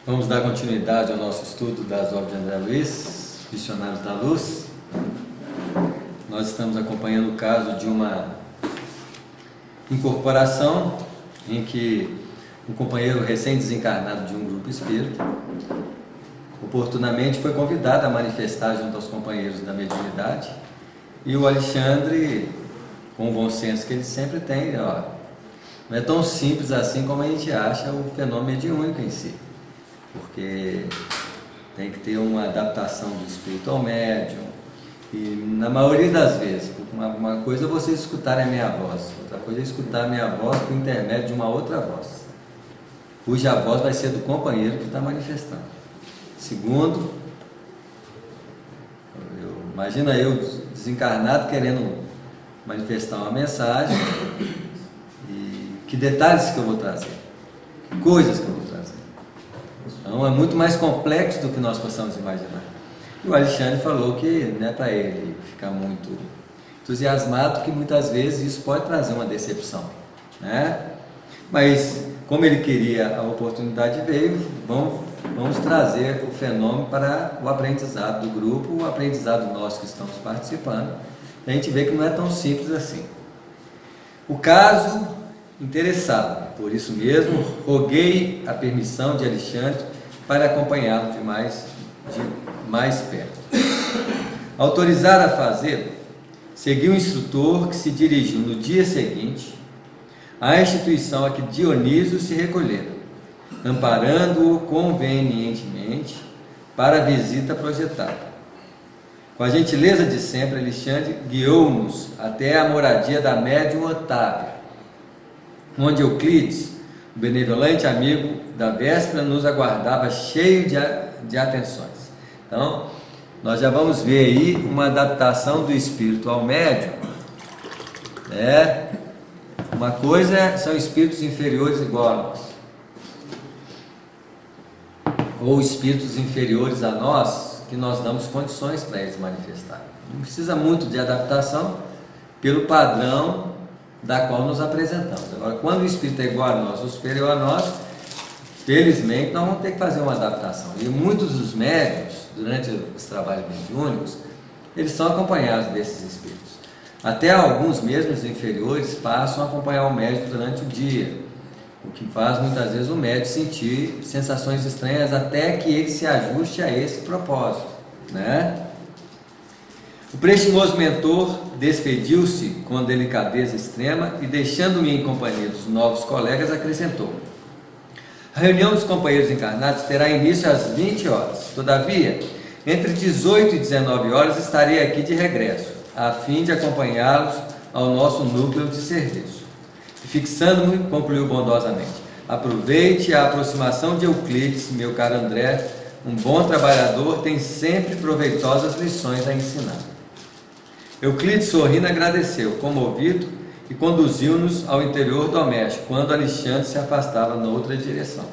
Vamos dar continuidade ao nosso estudo das obras de André Luiz, Missionários da Luz. Nós estamos acompanhando o caso de uma incorporação em que um companheiro recém-desencarnado de um grupo espírita oportunamente foi convidado a manifestar junto aos companheiros da mediunidade, e o Alexandre, com o bom senso que ele sempre tem, não é tão simples assim como a gente acha o fenômeno mediúnico em si, porque tem que ter uma adaptação do espírito ao médium, e na maioria das vezes, uma coisa é vocês escutarem a minha voz, outra coisa é escutar a minha voz por intermédio de uma outra voz, cuja voz vai ser do companheiro que está manifestando. Segundo, imagina eu desencarnado querendo manifestar uma mensagem, e que detalhes que eu vou trazer, que coisas que eu vou trazer. Então é muito mais complexo do que nós possamos imaginar. E o Alexandre falou que não é para ele ficar muito entusiasmado, que muitas vezes isso pode trazer uma decepção, né? Mas como ele queria, a oportunidade veio, vamos trazer o fenômeno para o aprendizado do grupo, o aprendizado nosso que estamos participando. A gente vê que não é tão simples assim. O caso interessado, por isso mesmo, roguei a permissão de Alexandre para acompanhá-lo de mais perto. Autorizado a fazê-lo, segui o instrutor, que se dirigiu no dia seguinte à instituição a que Dionísio se recolhera, amparando-o convenientemente para a visita projetada. Com a gentileza de sempre, Alexandre guiou-nos até a moradia da médium Otávia, onde Euclides, o benevolente amigo da véspera, nos aguardava cheio de atenções. Então, nós já vamos ver aí uma adaptação do espírito ao médium. Uma coisa são espíritos inferiores igual a nós, ou espíritos inferiores a nós, que nós damos condições para eles manifestarem. Não precisa muito de adaptação pelo padrão da qual nos apresentamos. Agora, quando o espírito é igual a nós, ou superior a nós, felizmente nós vamos ter que fazer uma adaptação. E muitos dos médiuns, durante os trabalhos mediúnicos, eles são acompanhados desses espíritos. Até alguns mesmo inferiores passam a acompanhar o médium durante o dia, o que faz muitas vezes o médium sentir sensações estranhas até que ele se ajuste a esse propósito, né? O prestimoso mentor despediu-se com delicadeza extrema e, deixando-me em companhia dos novos colegas, acrescentou: a reunião dos companheiros encarnados terá início às 20 horas. Todavia, entre 18 e 19 horas estarei aqui de regresso, a fim de acompanhá-los ao nosso núcleo de serviço. E, fixando-me, concluiu bondosamente: aproveite a aproximação de Euclides, meu caro André. Um bom trabalhador tem sempre proveitosas lições a ensinar. Euclides, sorrindo, agradeceu, comovido, e conduziu-nos ao interior doméstico, quando Alexandre se afastava na outra direção.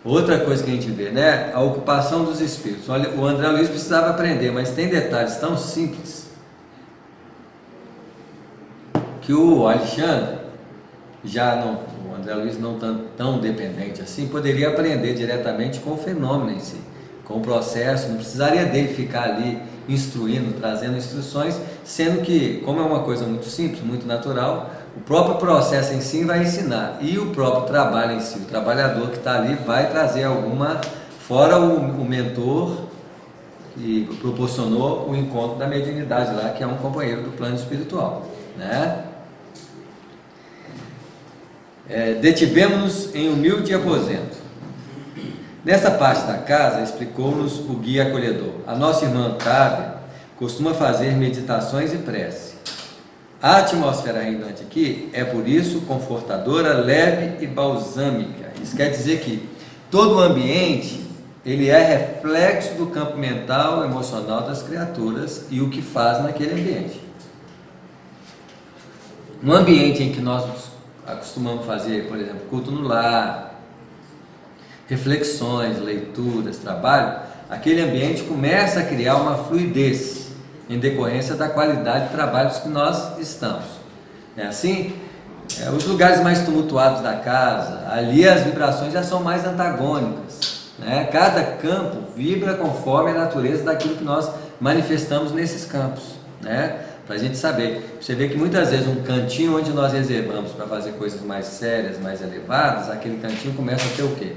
Outra coisa que a gente vê, né? A ocupação dos espíritos. Olha, o André Luiz precisava aprender, mas tem detalhes tão simples que o Alexandre, o André Luiz não tão dependente assim, poderia aprender diretamente com o fenômeno em si, com o processo, não precisaria dele ficar ali instruindo, trazendo instruções, sendo que, como é uma coisa muito simples, muito natural, o próprio processo em si vai ensinar, e o próprio trabalho em si, o trabalhador que está ali vai trazer alguma, fora o mentor que proporcionou o encontro da mediunidade lá, que é um companheiro do plano espiritual, né? Detivemos-nos em humilde aposento. Nessa parte da casa, explicou-nos o guia acolhedor, a nossa irmã Otávia costuma fazer meditações e prece. A atmosfera reinante aqui é, por isso, confortadora, leve e balsâmica. Isso quer dizer que todo o ambiente ele é reflexo do campo mental, emocional das criaturas e o que faz naquele ambiente. No ambiente em que nós acostumamos fazer, por exemplo, culto no lar, reflexões, leituras, trabalho, aquele ambiente começa a criar uma fluidez em decorrência da qualidade de trabalhos que nós estamos. É assim? os lugares mais tumultuados da casa, ali as vibrações já são mais antagônicas, né? Cada campo vibra conforme a natureza daquilo que nós manifestamos nesses campos, né? Para a gente saber. Você vê que muitas vezes um cantinho onde nós reservamos para fazer coisas mais sérias, mais elevadas, aquele cantinho começa a ter o quê?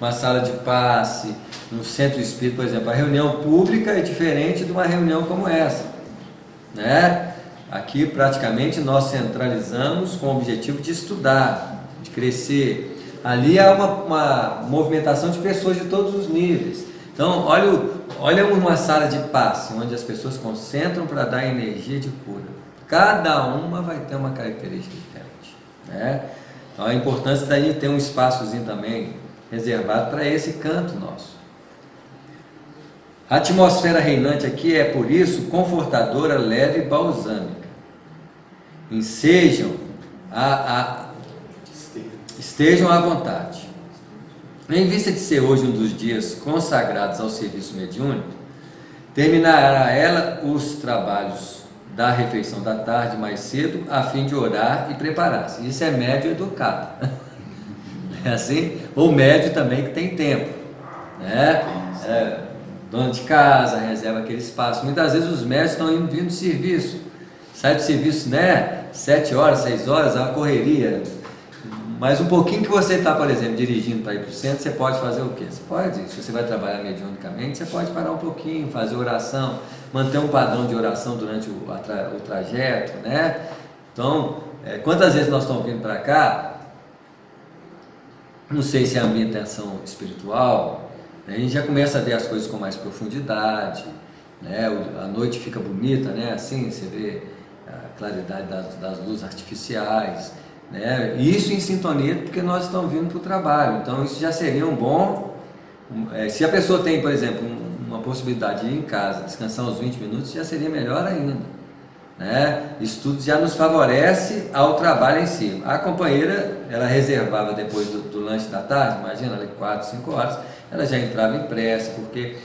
Uma sala de passe, no centro espírita, por exemplo, a reunião pública é diferente de uma reunião como essa, né? Aqui praticamente nós centralizamos com o objetivo de estudar, de crescer. Ali há uma movimentação de pessoas de todos os níveis. Então, olha uma sala de passe, onde as pessoas concentram para dar energia de cura. Cada uma vai ter uma característica diferente, né? Então, a importância da gente ter um espaçozinho também reservado para esse canto nosso. A atmosfera reinante aqui é, por isso, confortadora, leve e balsâmica. Estejam à vontade. Em vista de ser hoje um dos dias consagrados ao serviço mediúnico, terminará ela os trabalhos da refeição da tarde mais cedo, a fim de orar e preparar-se. Isso é médio educado. É assim? Ou médio também que tem tempo, né? Dono de casa, reserva aquele espaço. Muitas vezes os médios estão vindo do serviço. Sai do serviço, né? 7 horas, 6 horas, é uma correria. Mas um pouquinho que você está, por exemplo, dirigindo para ir para o centro, você pode fazer o quê? Você pode, se você vai trabalhar mediunicamente, você pode parar um pouquinho, fazer oração, manter um padrão de oração durante o trajeto, né? Então, quantas vezes nós estamos vindo para cá, não sei se é a minha intenção espiritual, né? A gente já começa a ver as coisas com mais profundidade, né? A noite fica bonita, né? Assim, você vê a claridade das luzes artificiais, né? Isso em sintonia porque nós estamos vindo para o trabalho. Então isso já seria um bom, se a pessoa tem, por exemplo, uma possibilidade de ir em casa, descansar uns 20 minutos, já seria melhor ainda, né? Isso tudo já nos favorece ao trabalho em si. A companheira, ela reservava depois do lanche da tarde, imagina, ali 4, 5 horas, ela já entrava em pressa, porque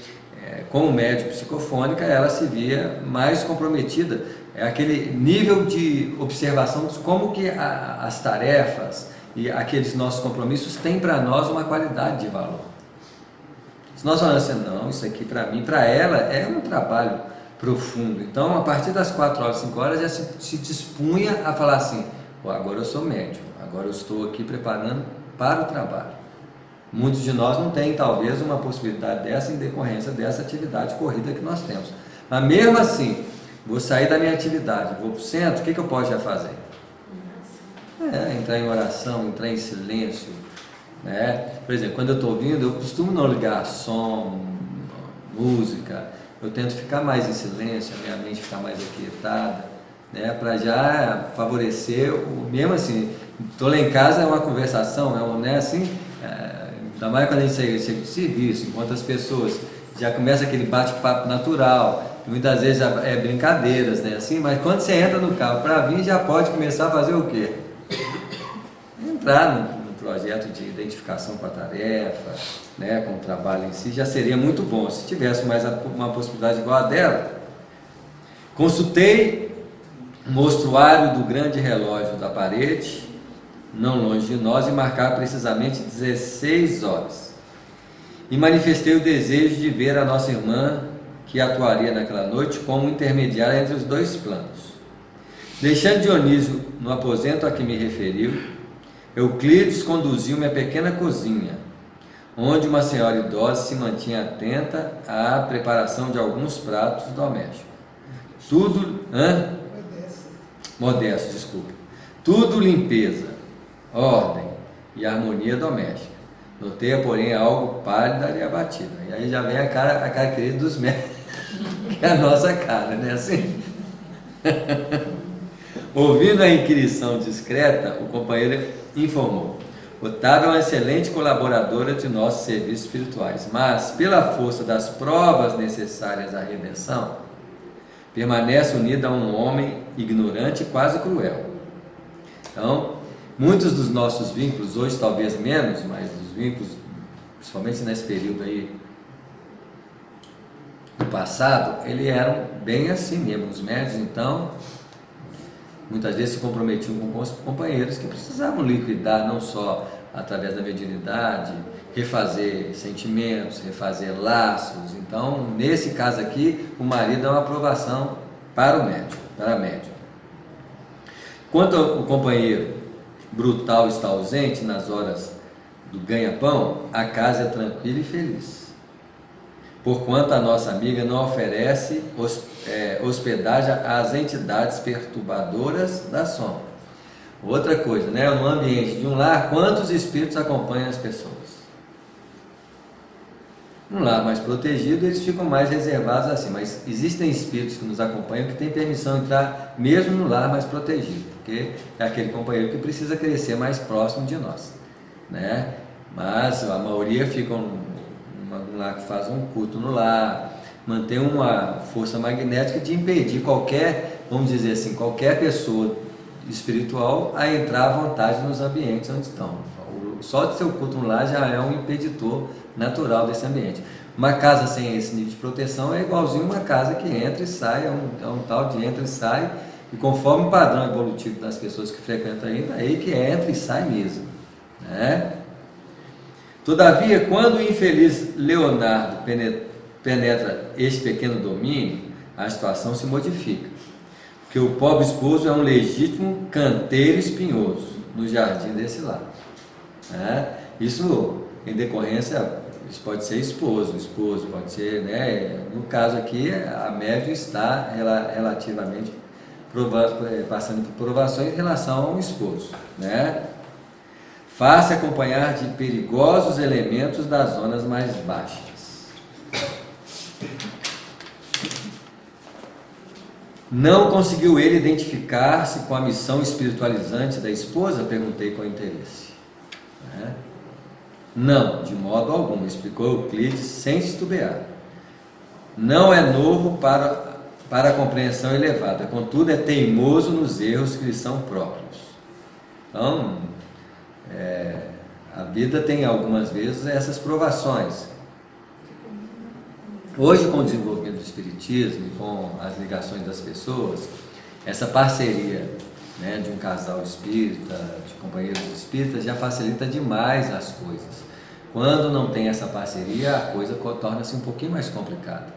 como médium psicofônica, ela se via mais comprometida, aquele nível de observação de como que as tarefas e aqueles nossos compromissos têm para nós uma qualidade de valor. Se nós falamos assim, não, isso aqui para mim, para ela é um trabalho profundo. Então, a partir das 4 horas, 5 horas, já se dispunha a falar assim, agora eu sou médium, agora eu estou aqui preparando para o trabalho. Muitos de nós não têm, talvez, uma possibilidade dessa em decorrência dessa atividade corrida que nós temos. Mas mesmo assim, vou sair da minha atividade, vou para o centro, o que eu posso já fazer? Entrar em oração, entrar em silêncio, né? Por exemplo, quando eu estou ouvindo, eu costumo não ligar som, música, eu tento ficar mais em silêncio, a minha mente ficar mais aquietada, né? Para já favorecer, mesmo assim, estou lá em casa, é uma conversação, né? Assim, ainda mais quando a gente chega de serviço, enquanto as pessoas já começa aquele bate-papo natural, muitas vezes é brincadeiras, né? Assim, mas quando você entra no carro para vir, já pode começar a fazer o quê? Entrar no projeto de identificação com a tarefa, né? Com o trabalho em si, já seria muito bom. Se tivesse mais uma possibilidade igual a dela. Consultei o mostruário do grande relógio da parede, não longe de nós, e marcar precisamente 16 horas. E manifestei o desejo de ver a nossa irmã, que atuaria naquela noite como intermediária entre os dois planos. Deixando Dionísio no aposento a que me referiu, Euclides conduziu-me à pequena cozinha, onde uma senhora idosa se mantinha atenta à preparação de alguns pratos domésticos. Modesto, desculpa. Tudo limpeza, ordem e harmonia doméstica. Notei, porém, algo pálida e abatida. E aí já vem a cara querida dos médicos, que é a nossa cara, né? Assim. Ouvindo a inquirição discreta, o companheiro informou: Otávio é uma excelente colaboradora de nossos serviços espirituais, mas, pela força das provas necessárias à redenção, permanece unida a um homem ignorante e quase cruel. Então, muitos dos nossos vínculos, hoje talvez menos, mas os vínculos, principalmente nesse período aí do passado, eles eram bem assim mesmo. Os médios, então, muitas vezes se comprometiam com os companheiros que precisavam liquidar não só através da mediunidade, refazer sentimentos, refazer laços. Então, nesse caso aqui, o marido dá uma aprovação para o médium, para a médium. Quanto o companheiro brutal está ausente nas horas do ganha-pão, a casa é tranquila e feliz, porquanto a nossa amiga não oferece hospedagem às entidades perturbadoras da sombra. Outra coisa, né? No ambiente de um lar, quantos espíritos acompanham as pessoas? No lar mais protegido, eles ficam mais reservados assim, mas existem espíritos que nos acompanham que têm permissão de entrar mesmo no lar mais protegido, porque é aquele companheiro que precisa crescer mais próximo de nós, né? Mas a maioria fica um lar que faz um culto no lar, mantém uma força magnética de impedir qualquer, vamos dizer assim, qualquer pessoa espiritual a entrar à vontade nos ambientes onde estão. Só de ser o culto no lar já é um impeditor natural desse ambiente. Uma casa sem esse nível de proteção é igualzinho uma casa que entra e sai, é um tal de entra e sai, e conforme o padrão evolutivo das pessoas que frequentam ainda, é aí que entra e sai mesmo, né? Todavia, quando o infeliz Leonardo penetra este pequeno domínio, a situação se modifica, porque o pobre esposo é um legítimo canteiro espinhoso no jardim desse lar, né? Isso em decorrência, isso pode ser esposo pode ser, né? No caso aqui, a médium está relativamente passando por provações em relação ao esposo, né? Faça acompanhar de perigosos elementos das zonas mais baixas. Não conseguiu ele identificar-se com a missão espiritualizante da esposa? Perguntei com interesse. Não, de modo algum, explicou Euclides sem titubear. Não é novo para a compreensão elevada, contudo é teimoso nos erros que lhe são próprios. Então, a vida tem algumas vezes essas provações. Hoje, com o desenvolvimento do espiritismo, com as ligações das pessoas, essa parceria, né, de um casal espírita, de companheiros espíritas, já facilita demais as coisas. Quando não tem essa parceria, a coisa torna-se um pouquinho mais complicada,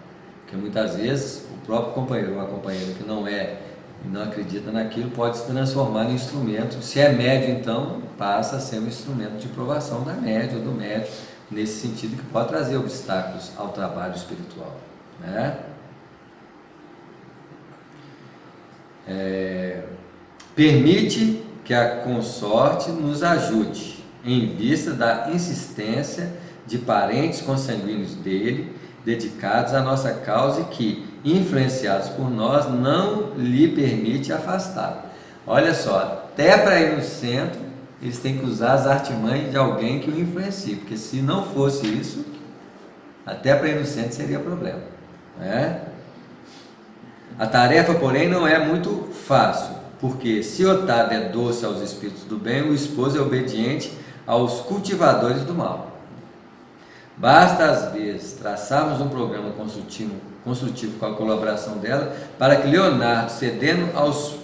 porque muitas vezes o próprio companheiro ou a companheira que não e não acredita naquilo pode se transformar em instrumento. Se é médio, então passa a ser um instrumento de provação da média ou do médio, nesse sentido, que pode trazer obstáculos ao trabalho espiritual, né? Permite que a consorte nos ajude, em vista da insistência de parentes consanguíneos dele, dedicados à nossa causa e que, influenciados por nós, não lhe permite afastá-lo. Olha só, até para ir no centro, eles têm que usar as artimanhas de alguém que o influencie, porque se não fosse isso, até para ir no centro seria problema, né? A tarefa, porém, não é muito fácil, porque se Otávio é doce aos espíritos do bem, o esposo é obediente aos cultivadores do mal. Basta, às vezes, traçarmos um programa construtivo com a colaboração dela, para que Leonardo, cedendo aos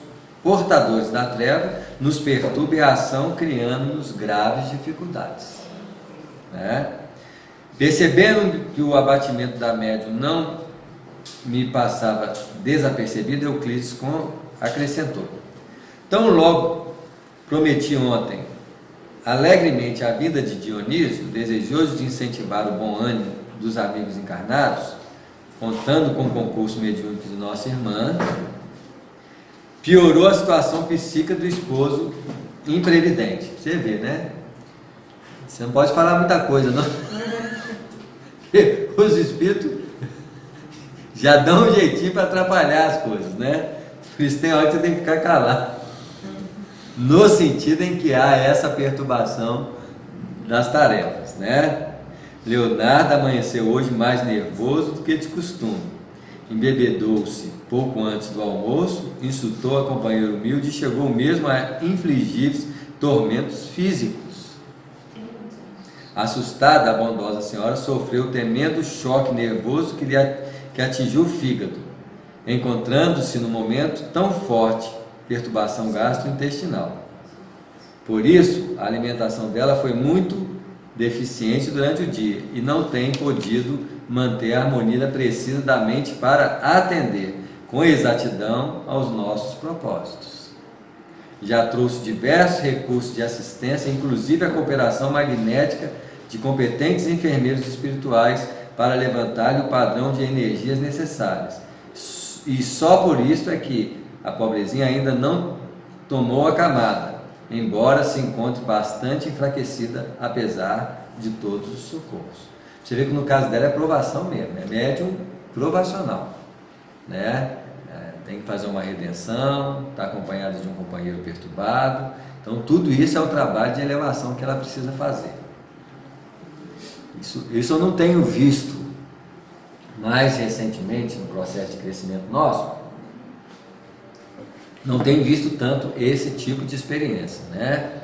portadores da treva, nos perturbe a ação, criando-nos graves dificuldades, né? Percebendo que o abatimento da médium não me passava desapercebido, Euclides acrescentou: tão logo prometi ontem alegremente a vinda de Dionísio, desejoso de incentivar o bom ânimo dos amigos encarnados, contando com o concurso mediúnico de nossa irmã, piorou a situação psíquica do esposo imprevidente. Você vê, né? Você não pode falar muita coisa, não. Os espíritos já dão um jeitinho para atrapalhar as coisas, né? Por isso tem hora que você tem que ficar calado, no sentido em que há essa perturbação das tarefas, né? Leonardo amanheceu hoje mais nervoso do que de costume. Embebedou-se pouco antes do almoço, insultou a companheira humilde e chegou mesmo a infligir tormentos físicos. Assustada, a bondosa senhora sofreu o tremendo choque nervoso que atingiu o fígado, encontrando-se no momento tão forte perturbação gastrointestinal. Por isso, a alimentação dela foi muito deficiente durante o dia e não tem podido manter a harmonia precisa da mente para atender com exatidão aos nossos propósitos. Já trouxe diversos recursos de assistência, inclusive a cooperação magnética de competentes enfermeiros espirituais para levantar-lhe o padrão de energias necessárias. E só por isso é que a pobrezinha ainda não tomou a camada, embora se encontre bastante enfraquecida, apesar de todos os socorros. Você vê que no caso dela é provação mesmo, é médium provacional, né? Tem que fazer uma redenção, está acompanhada de um companheiro perturbado. Então tudo isso é o trabalho de elevação que ela precisa fazer. Isso eu não tenho visto mais recentemente no processo de crescimento nosso, não tenho visto tanto esse tipo de experiência, né?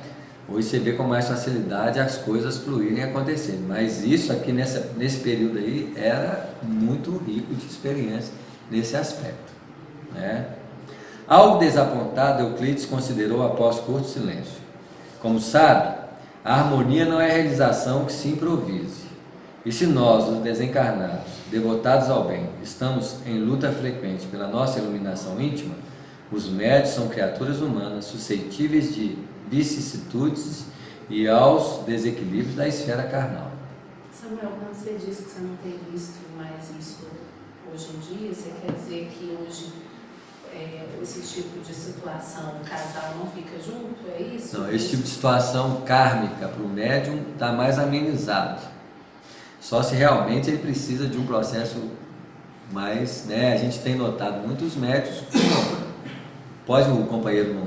Hoje você vê com mais facilidade as coisas fluírem e acontecerem, mas isso aqui nesse período aí era muito rico de experiência nesse aspecto, né? Algo desapontado, Euclides considerou após curto silêncio: como sabe, a harmonia não é a realização que se improvise. E se nós, os desencarnados, devotados ao bem, estamos em luta frequente pela nossa iluminação íntima, os médios são criaturas humanas suscetíveis de vicissitudes e aos desequilíbrios da esfera carnal. Samuel, quando você diz que você não tem visto mais isso hoje em dia, você quer dizer que hoje esse tipo de situação, o casal não fica junto, é isso? Não, esse tipo de situação kármica para o médium está mais amenizado. Só se realmente ele precisa de um processo mais, né? A gente tem notado muitos médios, pode o companheiro não,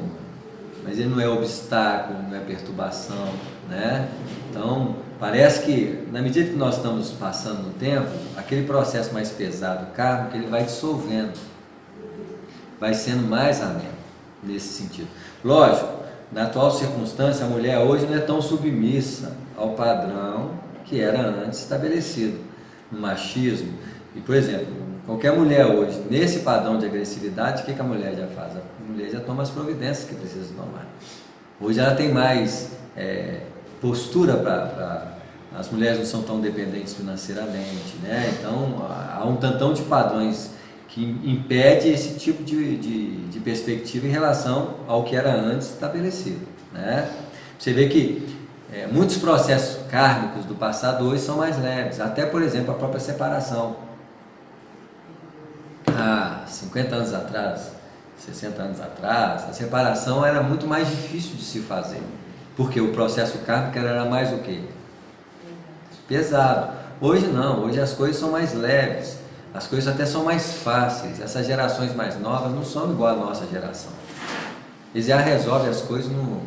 mas ele não é obstáculo, não é perturbação, né? Então, parece que na medida que nós estamos passando no tempo, aquele processo mais pesado, kármico, ele vai dissolvendo, vai sendo mais ameno nesse sentido. Lógico, na atual circunstância, a mulher hoje não é tão submissa ao padrão que era antes estabelecido no machismo. E, por exemplo, qualquer mulher hoje, nesse padrão de agressividade, o que a mulher já faz? A mulher já toma as providências que precisa tomar. Hoje ela tem mais postura para... As mulheres não são tão dependentes financeiramente, né? Então, há um tantão de padrões que impede esse tipo de perspectiva em relação ao que era antes estabelecido, né? Você vê que muitos processos kármicos do passado hoje são mais leves, até, por exemplo, a própria separação. Há 50 anos atrás, 60 anos atrás, a separação era muito mais difícil de se fazer, porque o processo kármico era mais o quê? Pesado. Hoje não, hoje as coisas são mais leves, as coisas até são mais fáceis. Essas gerações mais novas não são igual à nossa geração. Eles já resolvem as coisas num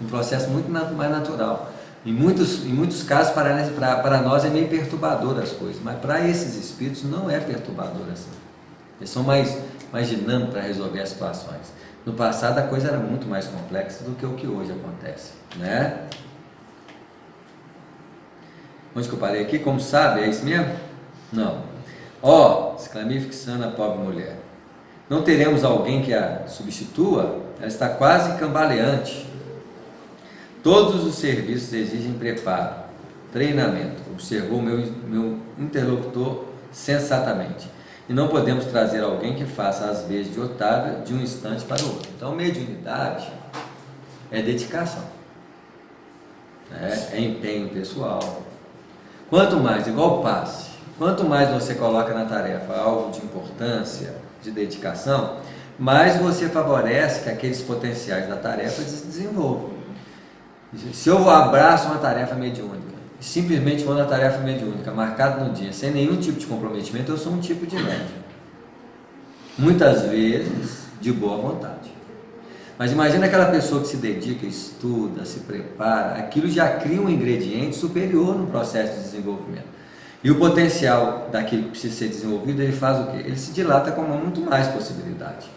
processo muito mais natural. Em muitos casos, para nós é meio perturbador as coisas, mas para esses espíritos não é perturbador assim. Eles são mais dinâmicos para resolver as situações. No passado a coisa era muito mais complexa do que o que hoje acontece, né? Onde que eu parei aqui? Como sabe, é isso mesmo? Não. Exclamei fixando a pobre mulher. Não teremos alguém que a substitua? Ela está quase cambaleante. Todos os serviços exigem preparo, treinamento, observou meu interlocutor sensatamente. E não podemos trazer alguém que faça as vezes de Otávia de um instante para o outro. Então, mediunidade é dedicação, é empenho pessoal. Quanto mais, igual passe, quanto mais você coloca na tarefa algo de importância, de dedicação, mais você favorece que aqueles potenciais da tarefa se desenvolvam. Se eu abraço uma tarefa mediúnica, simplesmente vou na tarefa mediúnica, marcada no dia, sem nenhum tipo de comprometimento, eu sou um tipo de médium. Muitas vezes, de boa vontade. Mas imagina aquela pessoa que se dedica, estuda, se prepara, aquilo já cria um ingrediente superior no processo de desenvolvimento. E o potencial daquilo que precisa ser desenvolvido, ele faz o quê? Ele se dilata com muito mais possibilidade.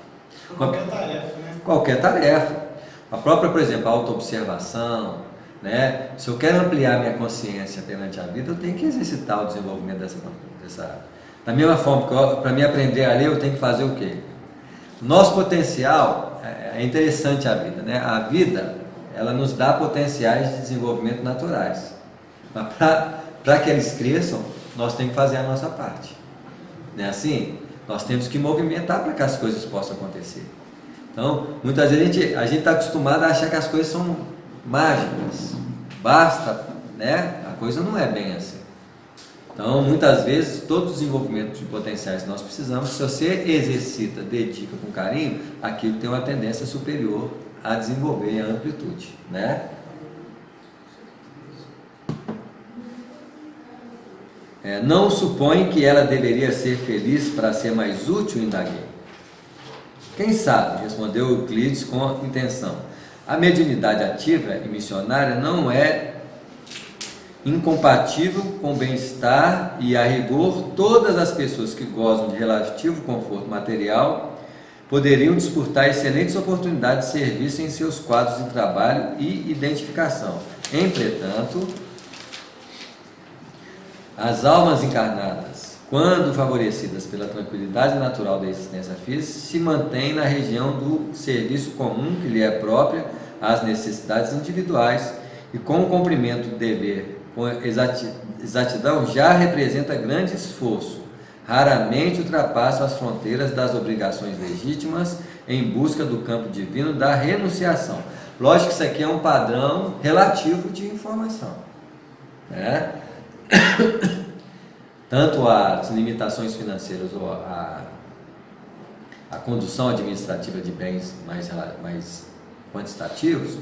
Qualquer tarefa, né? Qualquer tarefa. A própria, por exemplo, a autoobservação, né? Se eu quero ampliar minha consciência perante a vida, eu tenho que exercitar o desenvolvimento dessa... Da mesma forma que para mim aprender a ler, eu tenho que fazer o quê? Nosso potencial, é interessante a vida, né? A vida, ela nos dá potenciais de desenvolvimento naturais. Mas para que eles cresçam, nós temos que fazer a nossa parte. Não é assim? Nós temos que movimentar para que as coisas possam acontecer. Então, muitas vezes a gente está acostumado a achar que as coisas são mágicas. Basta, né? A coisa não é bem assim. Então, muitas vezes, todo o desenvolvimento de potenciais que nós precisamos, se você exercita, dedica com carinho, aquilo tem uma tendência superior a desenvolver em amplitude, né? Não supõe que ela deveria ser feliz para ser mais útil, indaguei. Quem sabe, respondeu Euclides com intenção. A mediunidade ativa e missionária não é incompatível com o bem-estar e, a rigor, todas as pessoas que gozam de relativo conforto material poderiam disputar excelentes oportunidades de serviço em seus quadros de trabalho e identificação. Entretanto, as almas encarnadas, quando favorecidas pela tranquilidade natural da existência física, se mantêm na região do serviço comum que lhe é própria às necessidades individuais e, com o cumprimento do dever com exatidão, já representa grande esforço. Raramente ultrapassa as fronteiras das obrigações legítimas em busca do campo divino da renunciação. Lógico que isso aqui é um padrão relativo de informação, né? Tanto as limitações financeiras ou a condução administrativa de bens mais quantitativos,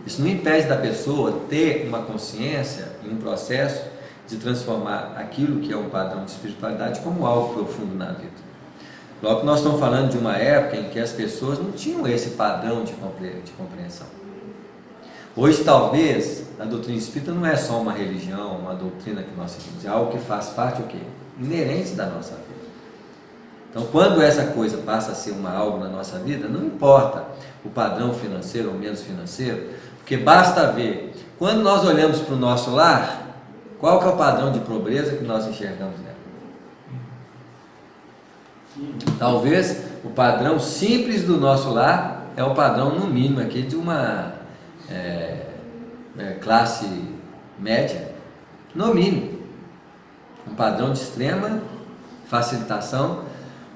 isso não impede da pessoa ter uma consciência e um processo de transformar aquilo que é um padrão de espiritualidade como algo profundo na vida. Logo que nós estamos falando de uma época em que as pessoas não tinham esse padrão de compreensão. Hoje, talvez, a doutrina espírita não é só uma religião, uma doutrina que nós seguimos, é algo que faz parte, o quê? Inerente da nossa vida. Então, quando essa coisa passa a ser algo na nossa vida, não importa o padrão financeiro ou menos financeiro, porque basta ver, quando nós olhamos para o nosso lar, qual que é o padrão de pobreza que nós enxergamos nela? Talvez o padrão simples do nosso lar é o padrão, no mínimo, aqui de uma classe média, no mínimo. Um padrão de extrema facilitação,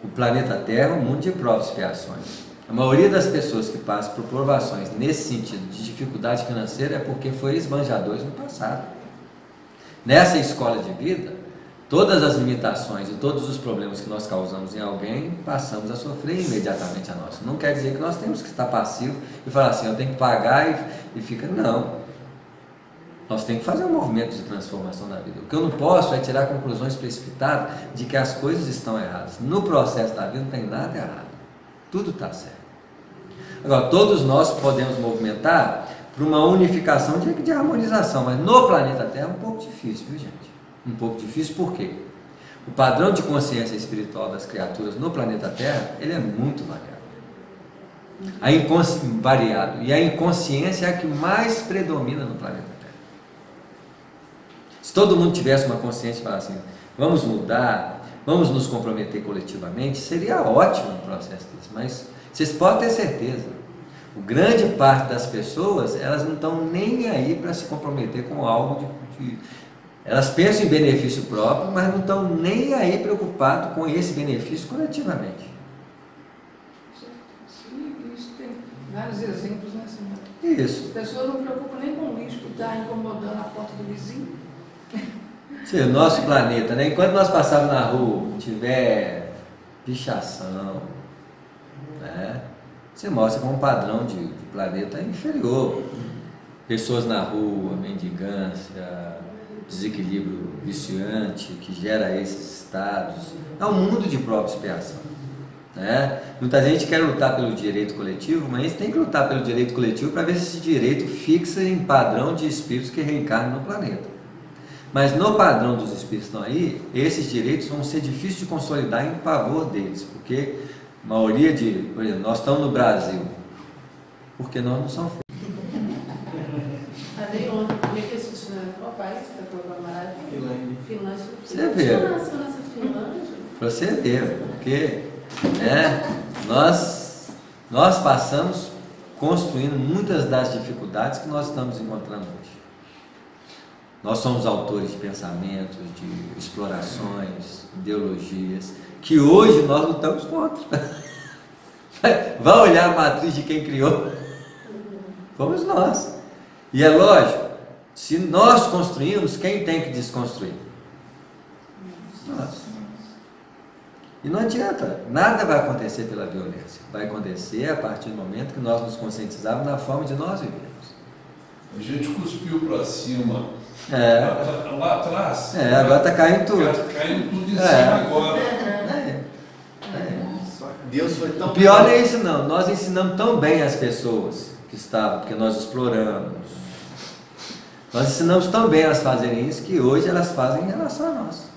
o planeta Terra, um mundo de provas e expiações. A maioria das pessoas que passam por provações nesse sentido de dificuldade financeira é porque foi esbanjadores no passado. Nessa escola de vida, todas as limitações e todos os problemas que nós causamos em alguém, passamos a sofrer imediatamente a nós. Não quer dizer que nós temos que estar passivos e falar assim, eu tenho que pagar e fica. Não. Nós temos que fazer um movimento de transformação na vida. O que eu não posso é tirar conclusões precipitadas de que as coisas estão erradas. No processo da vida não tem nada errado. Tudo está certo. Agora, todos nós podemos movimentar para uma unificação de harmonização, mas no planeta Terra é um pouco difícil, viu, gente? Um pouco difícil por quê? O padrão de consciência espiritual das criaturas no planeta Terra, ele é muito variado. E a inconsciência é a que mais predomina no planeta Terra. Se todo mundo tivesse uma consciência e falasse assim, vamos mudar, vamos nos comprometer coletivamente, seria ótimo um processo desse, mas vocês podem ter certeza, grande parte das pessoas, elas não estão nem aí para se comprometer com algo elas pensam em benefício próprio, mas não estão nem aí preocupados com esse benefício coletivamente. Sim, isso tem vários exemplos, né, senhora? Isso. As pessoas não se preocupam nem com o lixo que está incomodando a porta do vizinho. Sim, o nosso planeta, né? Enquanto nós passarmos na rua, tiver pichação, né? Você mostra como um padrão de planeta inferior. Pessoas na rua, mendigância, desequilíbrio viciante que gera esses estados. É um mundo de própria expiação, né? Muita gente quer lutar pelo direito coletivo, mas tem que lutar pelo direito coletivo para ver se esse direito fixa em padrão de espíritos que reencarnam no planeta. Mas no padrão dos espíritos que estão aí, esses direitos vão ser difíceis de consolidar em favor deles, porque a maioria por exemplo, nós estamos no Brasil, porque nós não somos feitos. Falei ontem, como é que esse qual país que está com a maravilha? Finlândia. Você vê. Nasceu nessa Finlândia? Para você ver, porque nós nós passamos construindo muitas das dificuldades que nós estamos encontrando hoje. Nós somos autores de pensamentos, de explorações, ideologias, que hoje nós lutamos contra. Vai olhar a matriz de quem criou? Fomos nós. E é lógico, se nós construímos, quem tem que desconstruir? Nós. E não adianta, nada vai acontecer pela violência. Vai acontecer a partir do momento que nós nos conscientizarmos na forma de nós vivermos. A gente cuspiu para cima lá atrás. Agora está caindo tudo. Está caindo tudo em cima agora. Deus foi tão... O pior não é isso não, nós ensinamos tão bem as pessoas que estavam, porque nós exploramos. Nós ensinamos tão bem elas fazerem isso, que hoje elas fazem em relação a nós.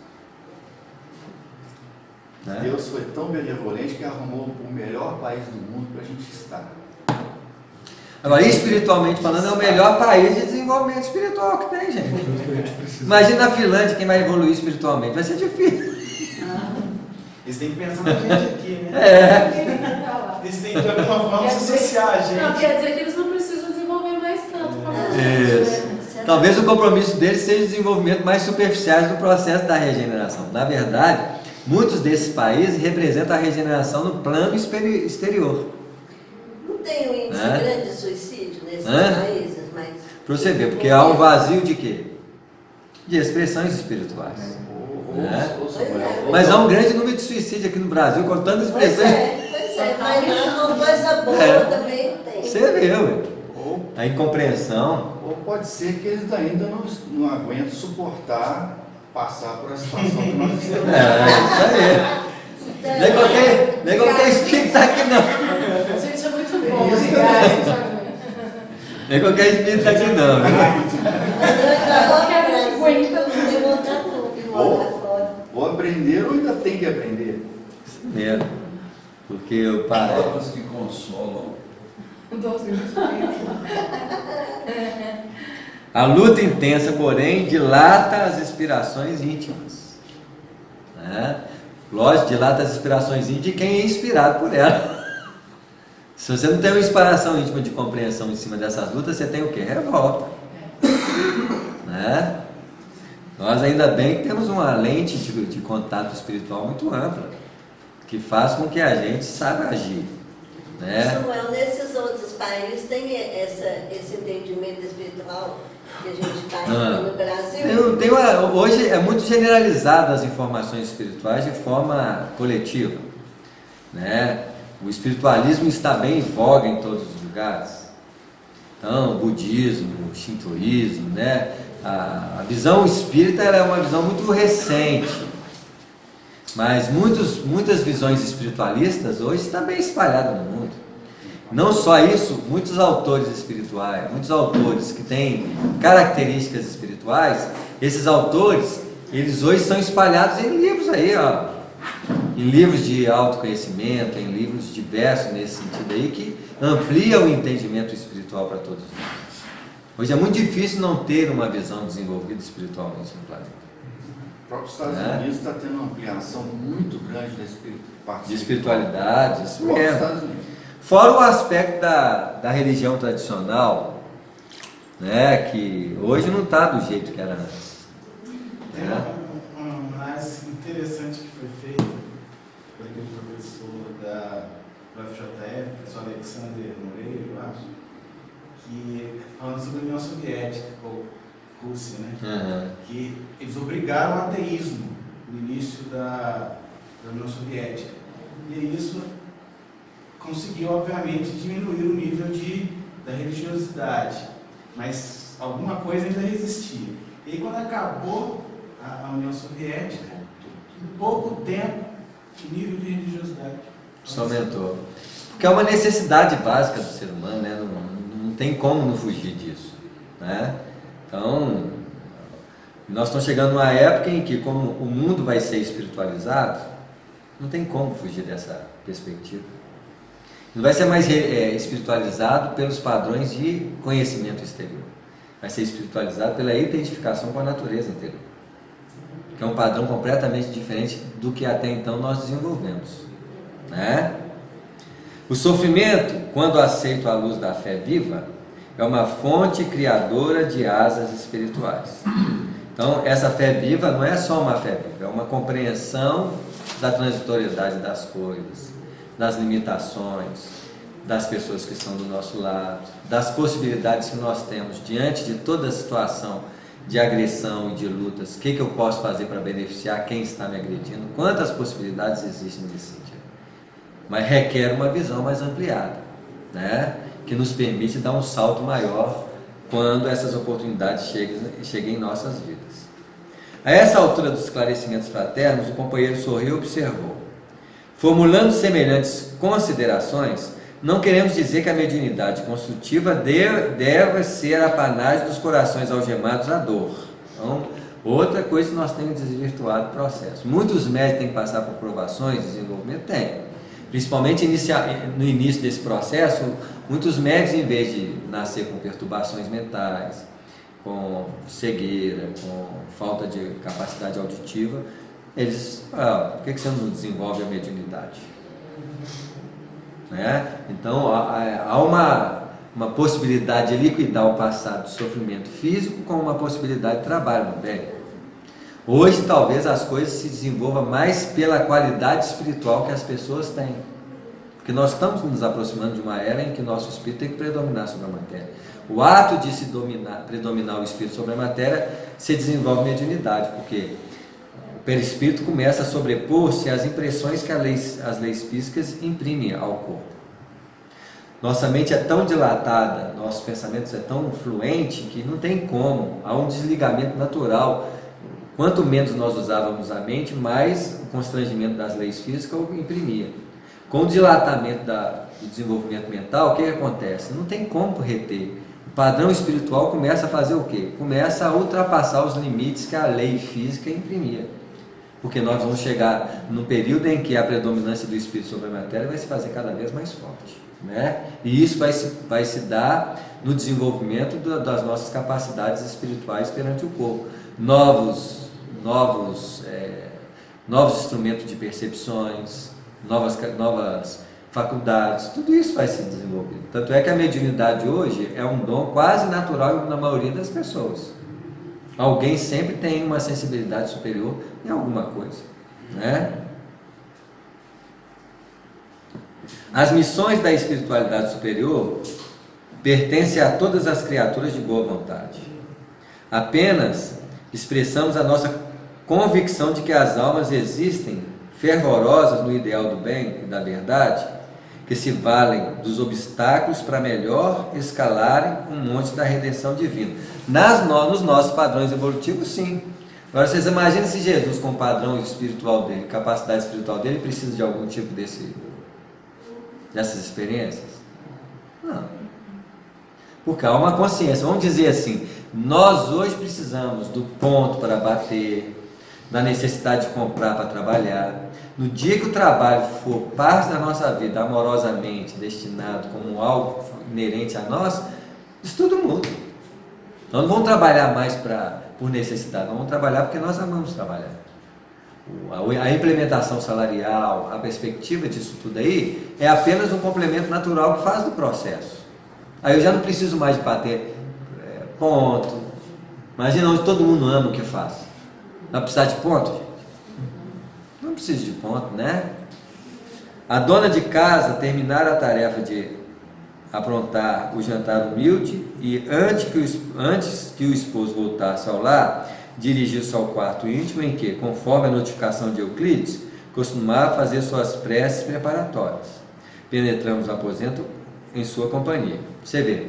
Deus foi tão benevolente que arrumou o melhor país do mundo para a gente estar. Agora, espiritualmente falando, é o melhor país de desenvolvimento espiritual que tem, gente. Imagina a Finlândia, quem vai evoluir espiritualmente, vai ser difícil. Eles têm que pensar na gente aqui, né? Eles têm que de alguma forma se associar a gente. Não, quer dizer que eles não precisam desenvolver mais tanto como a gente. Isso. Talvez o compromisso deles seja o desenvolvimento mais superficiais do processo da regeneração. Na verdade, muitos desses países representam a regeneração no plano exterior. Não tem um índice grande de suicídio nesses países, mas... Para você ver, porque há um vazio de quê? De expressões espirituais. Mas há um grande número de suicídio aqui no Brasil, com tantas expressões. Pois é, mas uma coisa boa também tem. Você vê, ué. A incompreensão. Ou pode ser que eles ainda não aguentam suportar passar por a situação que nós estamos. Isso aí. Nem qualquer espírito está aqui não. Gente, é muito bom, obrigada. Nem qualquer espírito está aqui não. Ou aprender ou ainda tem que aprender. Isso mesmo. Porque o pai. Palavras que consolam. A luta intensa, porém, dilata as inspirações íntimas. Lógico, dilata as inspirações íntimas de quem é inspirado por ela. Se você não tem uma inspiração íntima de compreensão em cima dessas lutas, você tem o quê? Revolta. Nós ainda bem que temos uma lente de contato espiritual muito ampla, que faz com que a gente saiba agir. Samuel, nesses outros países tem esse entendimento espiritual que a gente faz aqui no Brasil? Hoje é muito generalizado as informações espirituais de forma coletiva. O espiritualismo está bem em voga em todos os lugares. Então, o budismo, o shintoísmo, a visão espírita é uma visão muito recente. Mas muitas visões espiritualistas hoje estão bem espalhadas no mundo. Não só isso, muitos autores espirituais, muitos autores que têm características espirituais, esses autores, eles hoje são espalhados em livros aí, em livros de autoconhecimento, em livros diversos nesse sentido aí, que ampliam o entendimento espiritual para todos nós. Hoje é muito difícil não ter uma visão desenvolvida espiritualmente no planeta. O próprio Estados Unidos está tendo uma ampliação muito grande de espiritualidade, isso mesmo. Fora o aspecto da religião tradicional, que hoje não está do jeito que era antes. Tem uma análise interessante que foi feita por aquele professor da UFJF, o professor Alexander Moreira, eu acho, que falando sobre a União Soviética, ou Rússia, que eles obrigaram o ateísmo no início da União Soviética. E isso conseguiu, obviamente, diminuir o nível da religiosidade, mas alguma coisa ainda existia. E aí, quando acabou a União Soviética, em pouco tempo, o nível de religiosidade só aumentou. Porque é uma necessidade básica do ser humano, não tem como não fugir disso. Então, nós estamos chegando numa época em que, como o mundo vai ser espiritualizado, não tem como fugir dessa perspectiva. Não vai ser mais espiritualizado pelos padrões de conhecimento exterior. Vai ser espiritualizado pela identificação com a natureza interior, que é um padrão completamente diferente do que até então nós desenvolvemos. O sofrimento, quando aceito à luz da fé viva, é uma fonte criadora de asas espirituais. Então, essa fé viva não é só uma fé viva, é uma compreensão da transitoriedade das coisas, das limitações, das pessoas que estão do nosso lado, das possibilidades que nós temos diante de toda a situação de agressão e de lutas. O que eu posso fazer para beneficiar quem está me agredindo? Quantas possibilidades existem nesse sentido? Mas requer uma visão mais ampliada, né? Que nos permite dar um salto maior quando essas oportunidades cheguem em nossas vidas. A essa altura dos esclarecimentos fraternos, o companheiro sorriu e observou: formulando semelhantes considerações, não queremos dizer que a mediunidade construtiva deve ser a panagem dos corações algemados à dor. Então, outra coisa que nós temos desvirtuado o processo. Muitos médicos têm que passar por provações, desenvolvimento? Tem. Principalmente no início desse processo, muitos médicos, em vez de nascer com perturbações mentais, com cegueira, com falta de capacidade auditiva, eles, por que você não desenvolve a mediunidade? Né? Então, há uma possibilidade de liquidar o passado de sofrimento físico com uma possibilidade de trabalho no bem. Hoje, talvez as coisas se desenvolvam mais pela qualidade espiritual que as pessoas têm. Porque nós estamos nos aproximando de uma era em que nosso espírito tem que predominar sobre a matéria. O ato de predominar o espírito sobre a matéria se desenvolve mediunidade, porque o perispírito começa a sobrepor-se às impressões que as leis físicas imprimem ao corpo. Nossa mente é tão dilatada, nossos pensamentos é tão fluente que não tem como, há um desligamento natural. Quanto menos nós usávamos a mente, mais o constrangimento das leis físicas imprimia. Com o dilatamento do desenvolvimento mental, o que acontece? Não tem como reter. O padrão espiritual começa a fazer o quê? Começa a ultrapassar os limites que a lei física imprimia. Porque nós vamos chegar num período em que a predominância do espírito sobre a matéria vai se fazer cada vez mais forte, né? E isso vai se dar no desenvolvimento das nossas capacidades espirituais perante o corpo. Novos instrumentos de percepções, novas faculdades, tudo isso vai ser desenvolvido. Tanto é que a mediunidade hoje é um dom quase natural na maioria das pessoas. Alguém sempre tem uma sensibilidade superior em alguma coisa, né? As missões da espiritualidade superior pertencem a todas as criaturas de boa vontade. Apenas expressamos a nossa convicção de que as almas existem fervorosas no ideal do bem e da verdade, que se valem dos obstáculos para melhor escalarem um monte da redenção divina. Nos nossos padrões evolutivos, sim. Agora, vocês imaginam se Jesus, com o padrão espiritual dele, capacidade espiritual dele, precisa de algum tipo dessas experiências? Não. Porque há uma consciência. Vamos dizer assim, nós hoje precisamos do ponto para bater, da necessidade de comprar para trabalhar. No dia que o trabalho for parte da nossa vida, amorosamente destinado como algo inerente a nós, isso tudo muda. Nós não vamos trabalhar mais por necessidade, nós vamos trabalhar porque nós amamos trabalhar. A implementação salarial, a perspectiva disso tudo aí, é apenas um complemento natural que faz do processo. Aí eu já não preciso mais de bater ponto. Imagina onde todo mundo ama o que faz. Vai precisar de ponto, gente? Não precisa de ponto, né? A dona de casa terminar a tarefa de aprontar o jantar humilde e antes que o esposo voltasse ao lar, dirigiu-se ao quarto íntimo em que, conforme a notificação de Euclides, costumava fazer suas preces preparatórias. Penetramos o aposento em sua companhia. Você vê,